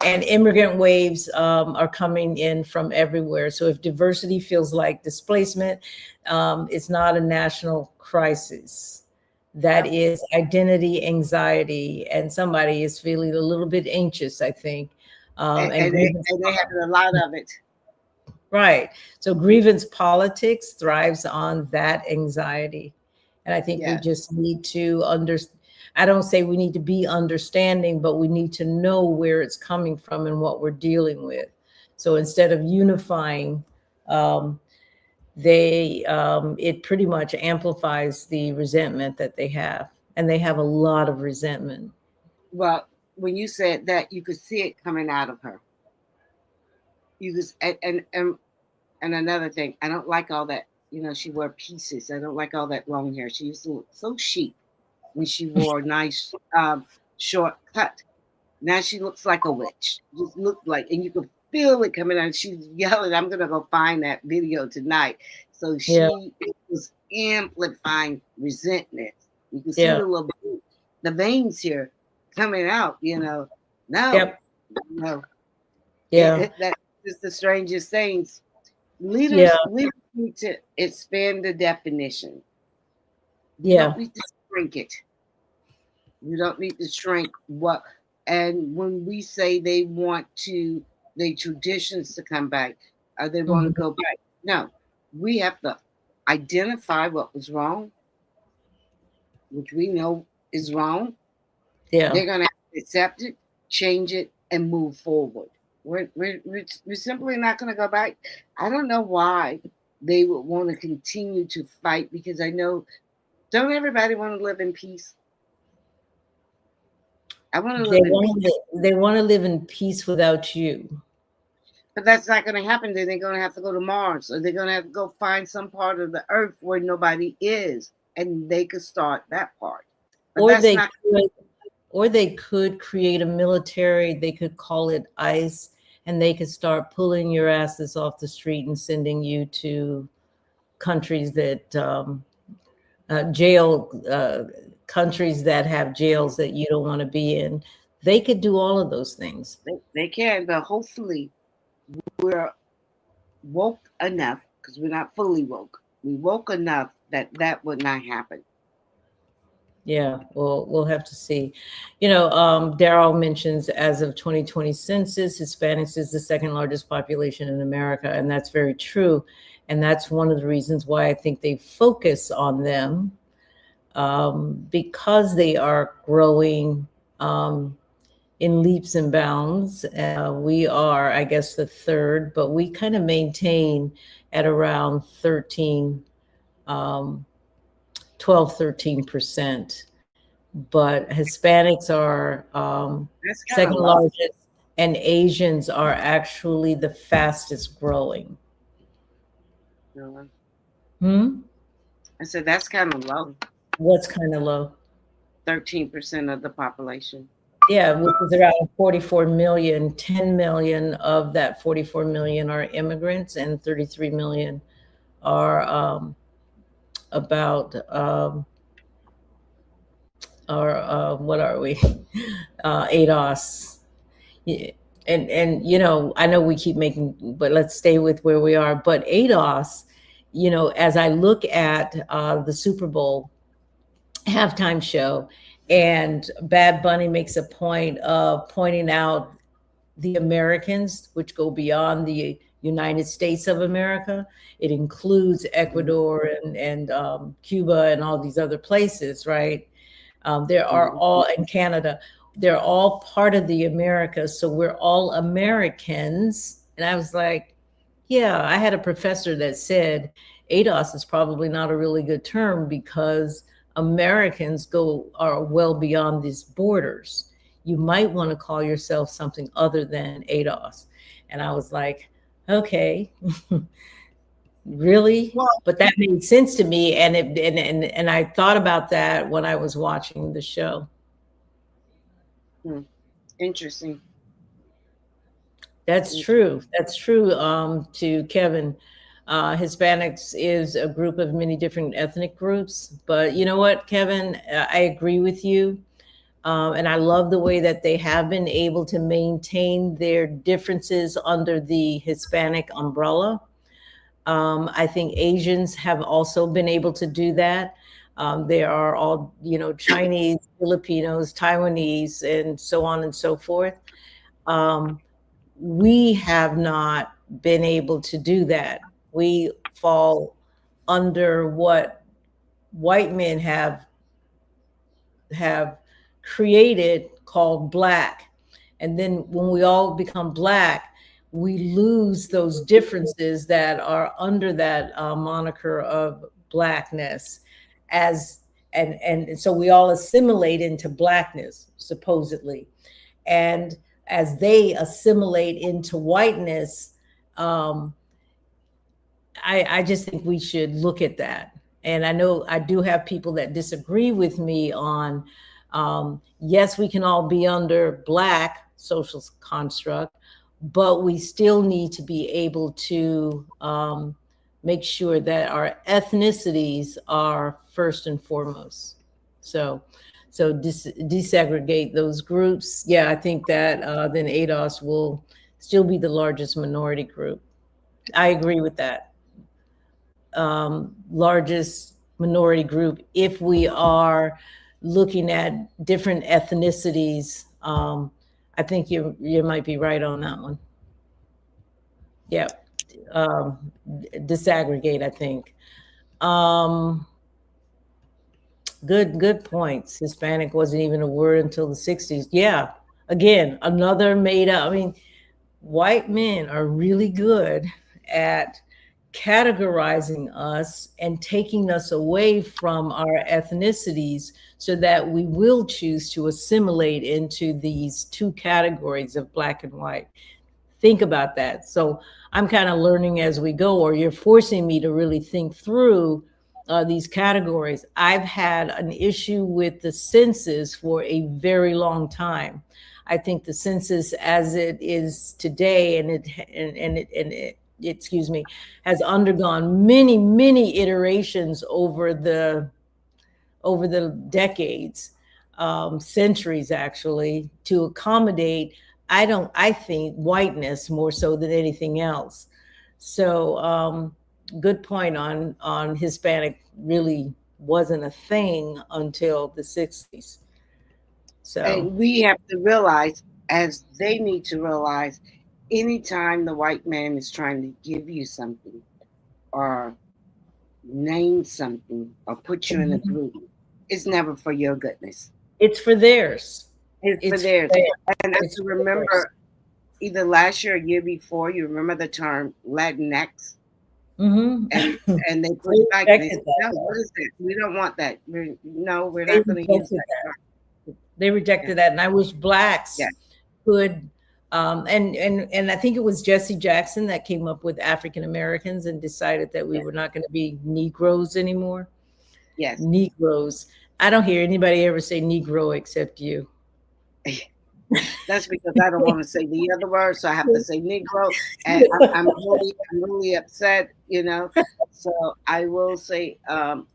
[SPEAKER 1] And immigrant waves are coming in from everywhere. So if diversity feels like displacement, it's not a national crisis. That is identity anxiety, and somebody is feeling a little bit anxious, I think.
[SPEAKER 2] And they have a lot of it.
[SPEAKER 1] Right. So grievance politics thrives on that anxiety. And I think we just need to I don't say we need to be understanding, but we need to know where it's coming from and what we're dealing with. So instead of unifying, it pretty much amplifies the resentment that they have. And they have a lot of resentment.
[SPEAKER 2] Well, when you said that, you could see it coming out of her. You could, and another thing, I don't like all that, she wore pieces. I don't like all that long hair. She used to look so chic when she wore a nice short cut. Now she looks like a witch. Just looked like, and you could feel it coming out. She's yelling. I'm gonna go find that video tonight. So she was amplifying resentment. You can see the veins here coming out. No. That is the strangest things. Leaders need to expand the definition. You don't need to shrink it. You don't need to shrink what. And when we say they want the traditions to come back, or they want to go back, no, we have to identify what was wrong, which we know is wrong. They're going to accept it, change it, and move forward. We're simply not going to go back. I don't know why they would want to continue to fight, because I know, don't everybody want to live in peace? I want to live in peace.
[SPEAKER 1] They want to live in peace without you.
[SPEAKER 2] But that's not going to happen. Then they're going to have to go to Mars, or they're going to have to go find some part of the earth where nobody is, and they could start that part. But
[SPEAKER 1] or they could create a military. They could call it ICE, and they could start pulling your asses off the street and sending you to countries that jail countries that have jails that you don't want to be in. They could do all of those things.
[SPEAKER 2] They can, but hopefully we're woke enough, because we're not fully woke. We woke enough that that would not happen.
[SPEAKER 1] Yeah, well, we'll have to see. Daryl mentions as of 2020 census, Hispanics is the second largest population in America, and that's very true. And that's one of the reasons why I think they focus on them, because they are growing in leaps and bounds. We are, I guess, the third, but we kind of maintain at around 13%. But Hispanics are second largest, and Asians are actually the fastest growing.
[SPEAKER 2] Really?
[SPEAKER 1] I
[SPEAKER 2] said that's kind of low.
[SPEAKER 1] What's kind of low?
[SPEAKER 2] 13% of the population.
[SPEAKER 1] Yeah, which is around 44 million. 10 million of that 44 million are immigrants, and 33 million are what are we? ADOS. Yeah. And I know we keep making, but let's stay with where we are. But ADOS, as I look at the Super Bowl halftime show, and Bad Bunny makes a point of pointing out the Americans, which go beyond the United States of America. It includes Ecuador and Cuba and all these other places, right? There are all in Canada. They're all part of the Americas. So we're all Americans. And I was like, yeah, I had a professor that said ADOS is probably not a really good term, because Americans are well beyond these borders. You might want to call yourself something other than ADOS. And I was like, okay, really? Well, but that made sense to me. And I thought about that when I was watching the show.
[SPEAKER 2] Interesting.
[SPEAKER 1] That's true. That's true. To Kevin, Hispanics is a group of many different ethnic groups. But you know what, Kevin, I agree with you. And I love the way that they have been able to maintain their differences under the Hispanic umbrella. I think Asians have also been able to do that. They are all, Chinese, Filipinos, Taiwanese, and so on and so forth. We have not been able to do that. We fall under what white men have created, called Black. And then when we all become Black, we lose those differences that are under that moniker of Blackness, and so we all assimilate into Blackness, supposedly. And as they assimilate into whiteness, I just think we should look at that. And I know I do have people that disagree with me on, yes, we can all be under Black social construct, but we still need to be able to make sure that our ethnicities are first and foremost. So desegregate those groups. Yeah, I think that then ADOS will still be the largest minority group. I agree with that. Largest minority group, if we are looking at different ethnicities, I think you might be right on that one. Yeah, disaggregate, I think. Good points. Hispanic wasn't even a word until the 60s. Yeah, again, another made up. I mean, white men are really good at categorizing us and taking us away from our ethnicities so that we will choose to assimilate into these two categories of Black and white. Think about that. So I'm kind of learning as we go, or you're forcing me to really think through these categories. I've had an issue with the census for a very long time. I think the census as it is today, and it has undergone many iterations over over the decades, centuries actually, to accommodate, I think, whiteness more so than anything else. So good point on Hispanic really wasn't a thing until the 60s. So
[SPEAKER 2] and we have to realize, as they need to realize, anytime the white man is trying to give you something or name something or put you in a group, it's never for your goodness.
[SPEAKER 1] It's for theirs.
[SPEAKER 2] It's for theirs. And I remember either last year or year before, you remember the term Latinx?
[SPEAKER 1] Mm-hmm.
[SPEAKER 2] And they pushed back and they said, no, what is that? We don't want that. We're not going to use that.
[SPEAKER 1] They rejected that. And I wish blacks could, and I think it was Jesse Jackson that came up with African Americans and decided that we were not going to be Negroes anymore.
[SPEAKER 2] Yes.
[SPEAKER 1] Negroes. I don't hear anybody ever say Negro except you.
[SPEAKER 2] That's because I don't want to say the other word, so I have to say Negro, and I'm really upset, you know. So I will say, that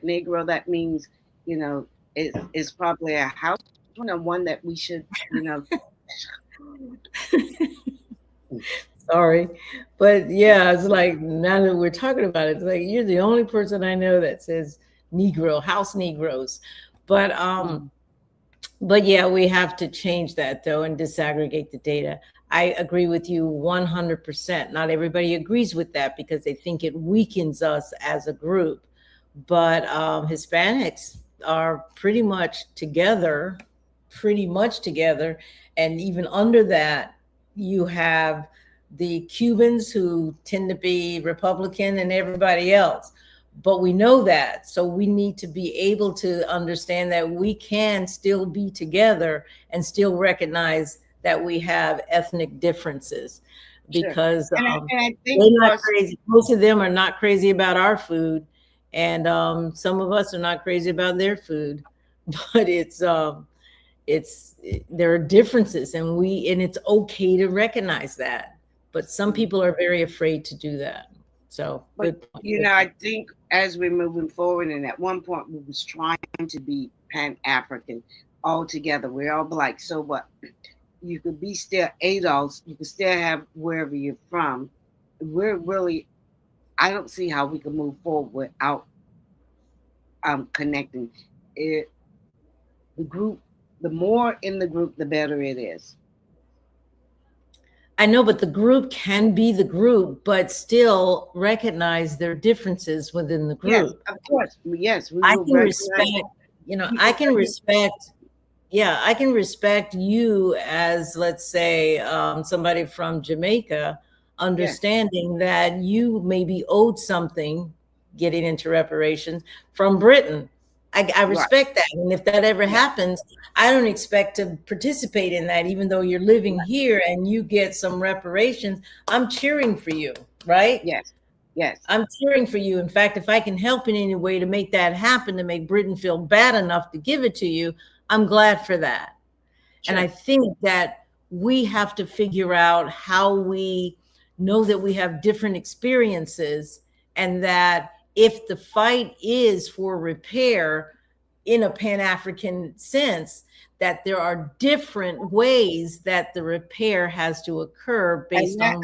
[SPEAKER 2] Negro, that means, you know, it's probably a house, you know, one that we should, you know.
[SPEAKER 1] Sorry, but yeah, it's like now that we're talking about it, it's like you're the only person I know that says Negro, house Negroes, but yeah, we have to change that though and disaggregate the data. I agree with you 100%. Not everybody agrees with that because they think it weakens us as a group, but Hispanics are pretty much together. And even under that, you have the Cubans who tend to be Republican and everybody else. But we know that. So we need to be able to understand that we can still be together and still recognize that we have ethnic differences because
[SPEAKER 2] and I think
[SPEAKER 1] they're not crazy. Most of them are not crazy about our food. And some of us are not crazy about their food, but there are differences and it's okay to recognize that. But some people are very afraid to do that. So,
[SPEAKER 2] but, you know, I think as we're moving forward, and at one point we was trying to be Pan-African all together. We're all black. So what? You could be still adults. You could still have wherever you're from. We're really, I don't see how we can move forward without connecting it. The group, the more in the group, the better it is.
[SPEAKER 1] I know, but the group can be the group, but still recognize their differences within the group.
[SPEAKER 2] Yes, of course. Yes,
[SPEAKER 1] I can respect. You know, I can respect. Yeah, I can respect you as, let's say, somebody from Jamaica, understanding that you maybe owed something, getting into reparations from Britain. I respect that. And if that ever happens, I don't expect to participate in that, even though you're living here and you get some reparations. I'm cheering for you, right?
[SPEAKER 2] Yes. Yes.
[SPEAKER 1] I'm cheering for you. In fact, if I can help in any way to make that happen, to make Britain feel bad enough to give it to you, I'm glad for that. Sure. And I think that we have to figure out how we know that we have different experiences, and that if the fight is for repair in a Pan-African sense, that there are different ways that the repair has to occur based on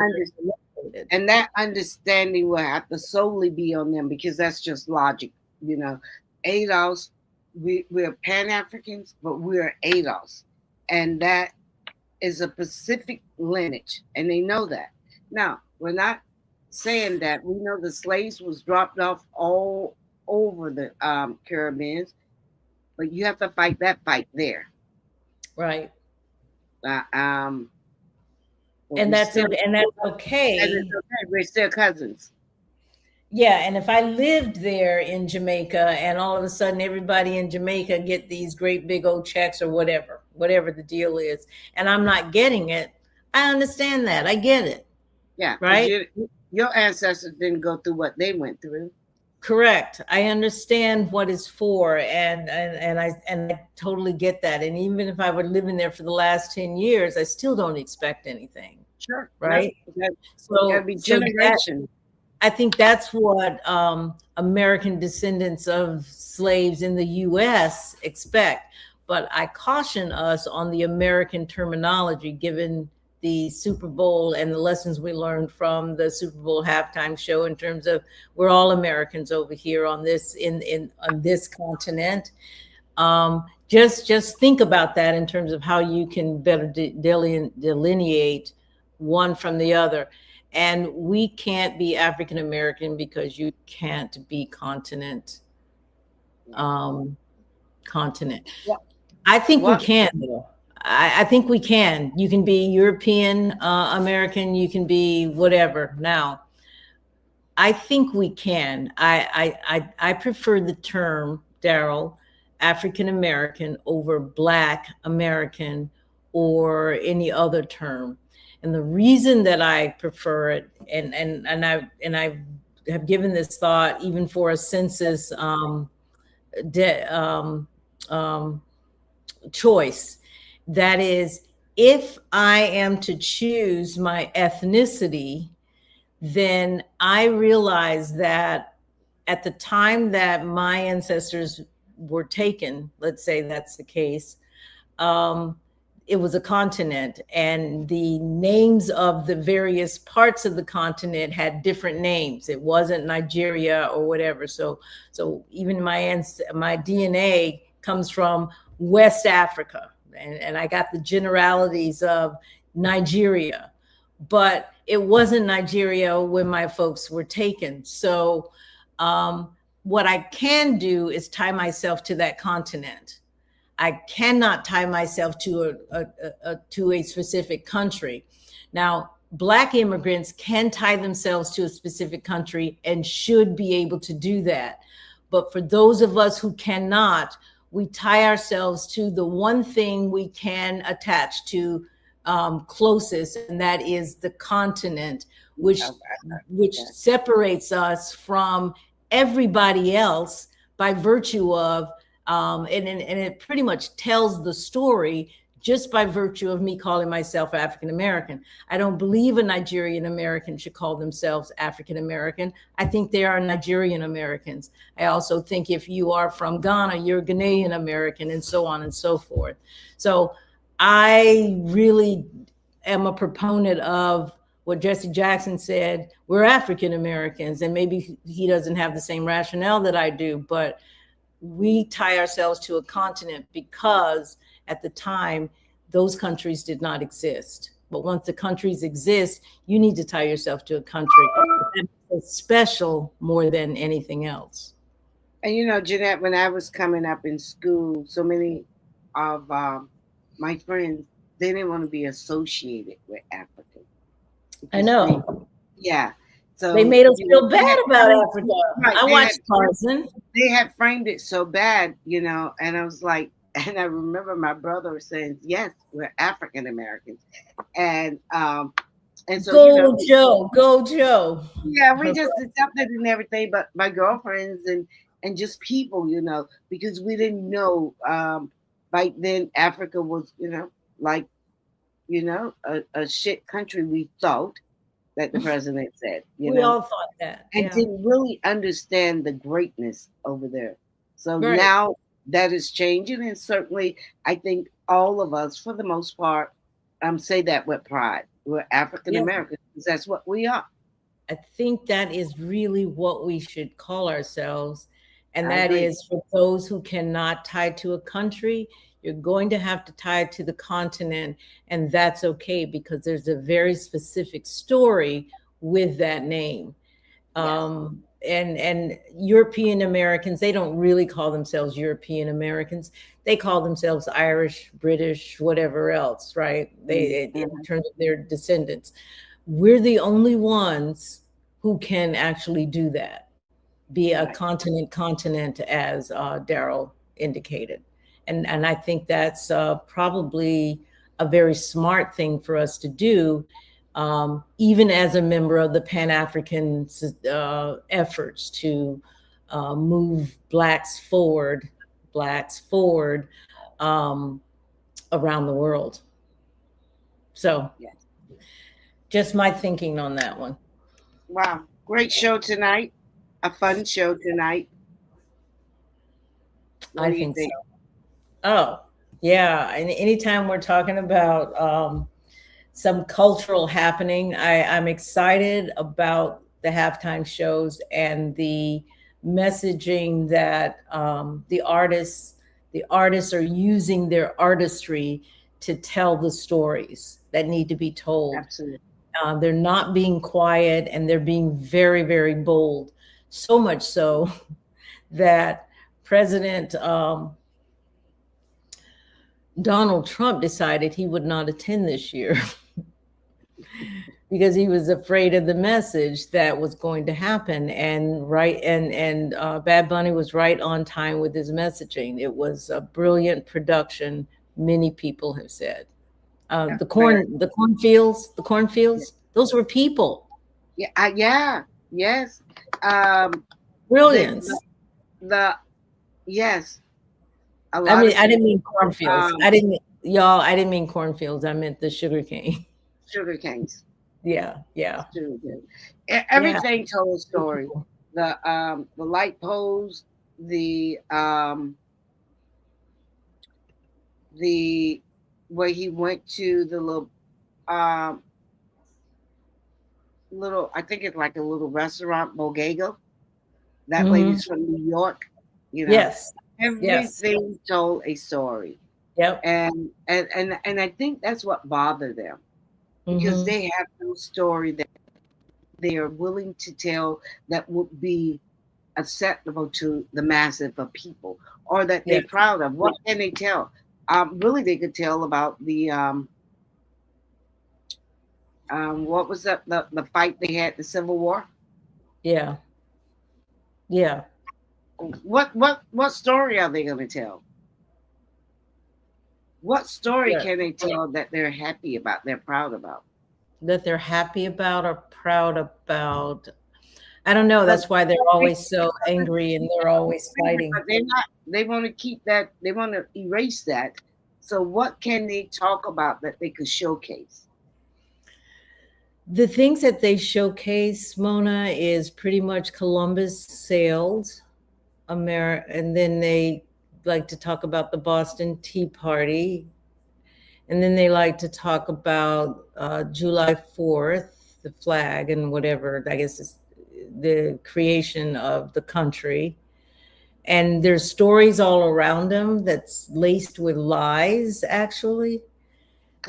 [SPEAKER 2] and that understanding will have to solely be on them, because that's just logic. You know, ADOS, we're Pan-Africans, but we're ADOS. And that is a Pacific lineage, and they know that. Now, we're not saying that. We know the slaves was dropped off all over the Caribbean, but you have to fight that fight there.
[SPEAKER 1] Right.
[SPEAKER 2] And
[SPEAKER 1] that's okay. And it's okay.
[SPEAKER 2] We're still cousins.
[SPEAKER 1] Yeah, and if I lived there in Jamaica and all of a sudden everybody in Jamaica get these great big old checks or whatever the deal is, and I'm not getting it, I understand that. I get it.
[SPEAKER 2] Yeah.
[SPEAKER 1] Right?
[SPEAKER 2] Your ancestors didn't go through what they went through.
[SPEAKER 1] Correct. I understand what it's for, and I totally get that. And even if I were living there for the last 10 years, I still don't expect anything.
[SPEAKER 2] Sure.
[SPEAKER 1] Right?
[SPEAKER 2] So every generation.
[SPEAKER 1] I think that's what American descendants of slaves in the U.S. expect. But I caution us on the American terminology, given the Super Bowl and the lessons we learned from the Super Bowl halftime show, in terms of we're all Americans over here on this on this continent. Just think about that in terms of how you can better delineate one from the other. And we can't be African American because you can't be continent. I think we can, though. I think we can. You can be European American. You can be whatever. Now, I think we can. I prefer the term, Daryl, African American over Black American or any other term. And the reason that I prefer it, and I have given this thought even for a census choice, that is, if I am to choose my ethnicity, then I realize that at the time that my ancestors were taken, let's say that's the case, it was a continent, and the names of the various parts of the continent had different names. It wasn't Nigeria or whatever. So even my DNA comes from West Africa, and I got the generalities of Nigeria, but it wasn't Nigeria when my folks were taken. So what I can do is tie myself to that continent. I cannot tie myself to a specific country. Now, Black immigrants can tie themselves to a specific country and should be able to do that. But for those of us who cannot, we tie ourselves to the one thing we can attach to closest, and that is the continent, which separates us from everybody else by virtue of and it pretty much tells the story just by virtue of me calling myself African American. I don't believe a Nigerian American should call themselves African American. I think they are Nigerian Americans. I also think if you are from Ghana, you're Ghanaian American, and so on and so forth. So I really am a proponent of what Jesse Jackson said. We're African Americans, and maybe he doesn't have the same rationale that I do, but we tie ourselves to a continent because at the time, those countries did not exist. But once the countries exist, you need to tie yourself to a country. It's special more than anything else.
[SPEAKER 2] And you know, Jeanette, when I was coming up in school, so many of my friends, they didn't want to be associated with Africa.
[SPEAKER 1] I know.
[SPEAKER 2] Yeah. So
[SPEAKER 1] they made us feel bad about Africa.
[SPEAKER 2] Right,
[SPEAKER 1] I watched Tarzan.
[SPEAKER 2] They had framed it so bad, you know, and I was like, and I remember my brother saying, "Yes, we're African Americans," and so
[SPEAKER 1] go Joe.
[SPEAKER 2] Yeah, we just accepted and everything, but my girlfriends and just people, you know, because we didn't know back then Africa was, you know, like, you know, a shit country, we thought. That the president said, you know,
[SPEAKER 1] all thought that,
[SPEAKER 2] and didn't really understand the greatness over there. So now that is changing, and certainly I think all of us, for the most part, say that with pride. We're African Americans because that's what we are.
[SPEAKER 1] I think that is really what we should call ourselves, and that is for those who cannot tie to a country. You're going to have to tie it to the continent, and that's okay because there's a very specific story with that name. And European Americans, they don't really call themselves European Americans. They call themselves Irish, British, whatever else, right? In terms of their descendants. We're the only ones who can actually do that, be a continent, as Daryl indicated. And I think that's probably a very smart thing for us to do, even as a member of the Pan-African efforts to move Blacks forward around the world. So just my thinking on that one.
[SPEAKER 2] Wow. Great show tonight. A fun show tonight.
[SPEAKER 1] I think so. Oh, yeah. And anytime we're talking about some cultural happening, I'm excited about the halftime shows and the messaging that the artists are using their artistry to tell the stories that need to be told.
[SPEAKER 2] Absolutely.
[SPEAKER 1] They're not being quiet, and they're being very, very bold. So much so that President Donald Trump decided he would not attend this year because he was afraid of the message that was going to happen. And Bad Bunny was right on time with his messaging. It was a brilliant production. Many people have said. The cornfields, those were people.
[SPEAKER 2] Yes.
[SPEAKER 1] Brilliance.
[SPEAKER 2] Yes.
[SPEAKER 1] I didn't mean cornfields. I didn't mean cornfields. I meant the sugarcane.
[SPEAKER 2] Sugar canes.
[SPEAKER 1] Yeah.
[SPEAKER 2] Everything told a story. The light poles, the where he went to the little I think it's like a little restaurant, Bodega. That lady's from New York.
[SPEAKER 1] Yes.
[SPEAKER 2] Everything told a story.
[SPEAKER 1] Yep.
[SPEAKER 2] And I think that's what bothered them, because they have no story that they are willing to tell that would be acceptable to the masses of people, or that they're proud of. What can they tell? Really, they could tell about the what was that, the fight they had, the Civil War?
[SPEAKER 1] Yeah.
[SPEAKER 2] What story are they going to tell? What story can they tell that they're happy about, they're proud about?
[SPEAKER 1] That they're happy about or proud about? I don't know. That's why they're always so angry and they're always fighting.
[SPEAKER 2] But they're not. They want to keep that. They want to erase that. So what can they talk about that they could showcase?
[SPEAKER 1] The things that they showcase, Mona, is pretty much Columbus sailed America, and then they like to talk about the Boston Tea Party, and then they like to talk about July 4th, the flag, and whatever, I guess is the creation of the country. And there's stories all around them that's laced with lies, actually.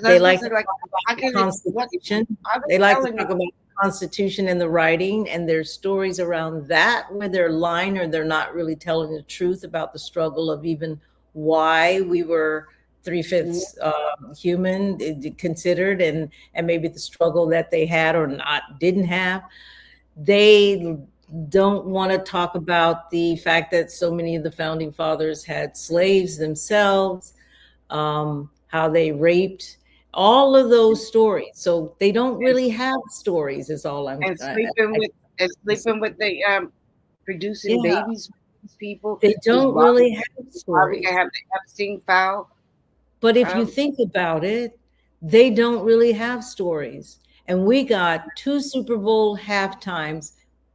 [SPEAKER 1] They like to talk about the Constitution. They like to talk about the Constitution and the writing, and there's stories around that where they're lying or they're not really telling the truth about the struggle of even why we were 3/5 human considered, and maybe the struggle that they had or didn't have. They don't want to talk about the fact that so many of the founding fathers had slaves themselves, how they raped, all of those stories. So they don't really have stories, is all I'm saying.
[SPEAKER 2] Sleeping with the producing babies, people.
[SPEAKER 1] They don't really have stories.
[SPEAKER 2] They have the Epstein file.
[SPEAKER 1] But if you think about it, they don't really have stories. And we got 2 Super Bowl halftimes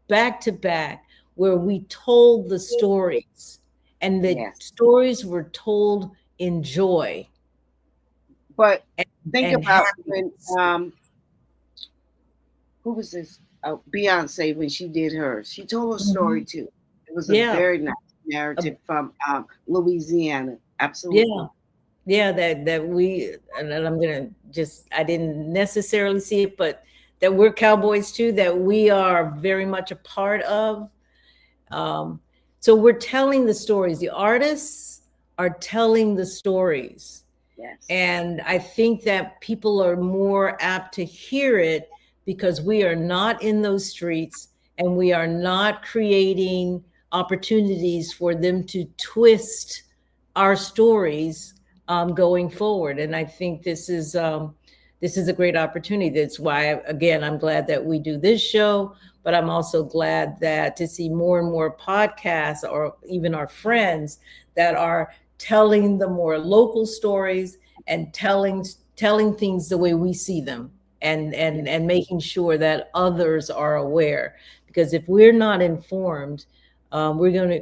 [SPEAKER 1] back to back where we told the stories, and the stories were told in joy.
[SPEAKER 2] But think about when who was this? Beyonce, when she did hers, she told a story too. It was a very nice narrative from Louisiana. Absolutely.
[SPEAKER 1] That we, and I'm gonna I didn't necessarily see it, but that we're cowboys too, that we are very much a part of. So we're telling the stories. The artists are telling the stories.
[SPEAKER 2] Yes.
[SPEAKER 1] And I think that people are more apt to hear it because we are not in those streets, and we are not creating opportunities for them to twist our stories going forward. And I think this is a great opportunity. That's why, again, I'm glad that we do this show, but I'm also glad that to see more and more podcasts, or even our friends that are telling the more local stories and telling things the way we see them, and making sure that others are aware. because if we're not informed, we're gonna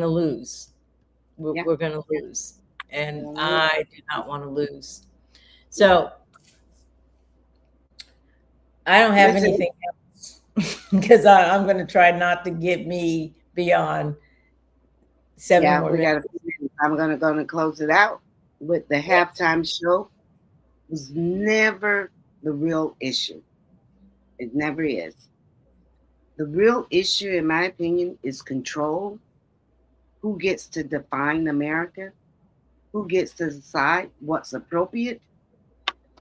[SPEAKER 1] lose. We're gonna lose, and I do not want to lose. So I don't have anything else because I'm going to try not to get me beyond 7 more minutes.
[SPEAKER 2] I'm going to close it out with the halftime show was never the real issue. It never is. The real issue, in my opinion, is control. Who gets to define America? Who gets to decide what's appropriate?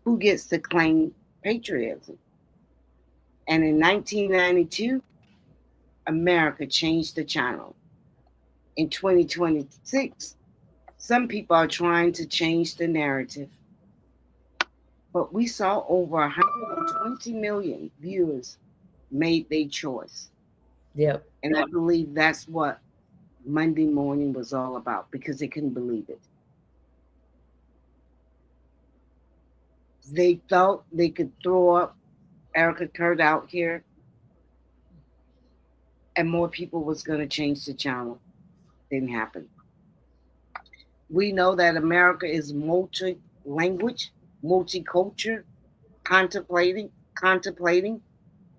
[SPEAKER 2] Who gets to claim patriotism? And in 1992, America changed the channel. In 2026, some people are trying to change the narrative. But we saw over 120 million viewers made their choice.
[SPEAKER 1] Yep.
[SPEAKER 2] And I believe that's what Monday morning was all about, because they couldn't believe it. They thought they could throw up Erica Kurt out here and more people was going to change the channel. Didn't happen. We know that America is multi-language, multicultural, contemplating,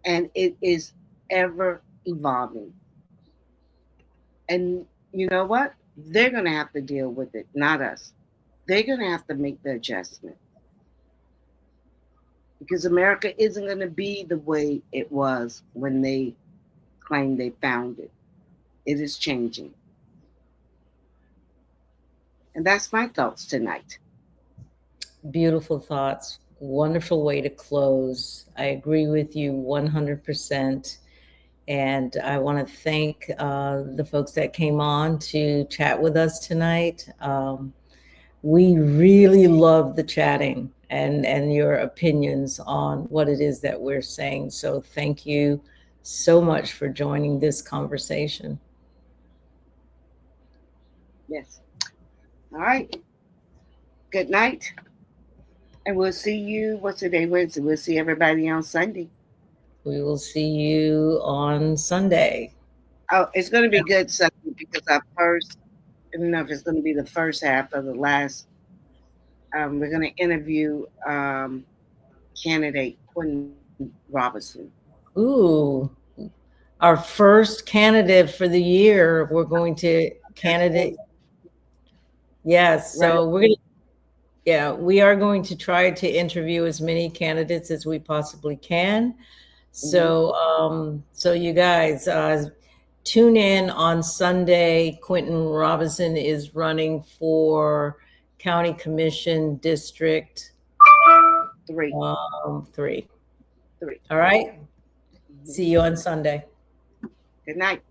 [SPEAKER 2] and it is ever evolving. And you know what? They're going to have to deal with it, not us. They're going to have to make the adjustment. Because America isn't going to be the way it was when they claimed they found it. It is changing. And that's my thoughts tonight.
[SPEAKER 1] Beautiful thoughts. Wonderful way to close. I agree with you 100%. And I want to thank the folks that came on to chat with us tonight. We really love the chatting and your opinions on what it is that we're saying. So thank you so much for joining this conversation.
[SPEAKER 2] Yes. All right. Good night. And we'll see you, what's the day, Wednesday? We'll see everybody on Sunday.
[SPEAKER 1] We will see you on Sunday.
[SPEAKER 2] Oh, it's going to be good Sunday because I don't know if it's going to be the first half of the last. We're going to interview candidate Quentin Robinson.
[SPEAKER 1] Ooh, our first candidate for the year. We're going to candidate. Yes, so we are going to try to interview as many candidates as we possibly can. So, so you guys tune in on Sunday. Quentin Robinson is running for County Commission District
[SPEAKER 2] 3.
[SPEAKER 1] 3. All right. See you on Sunday.
[SPEAKER 2] Good night.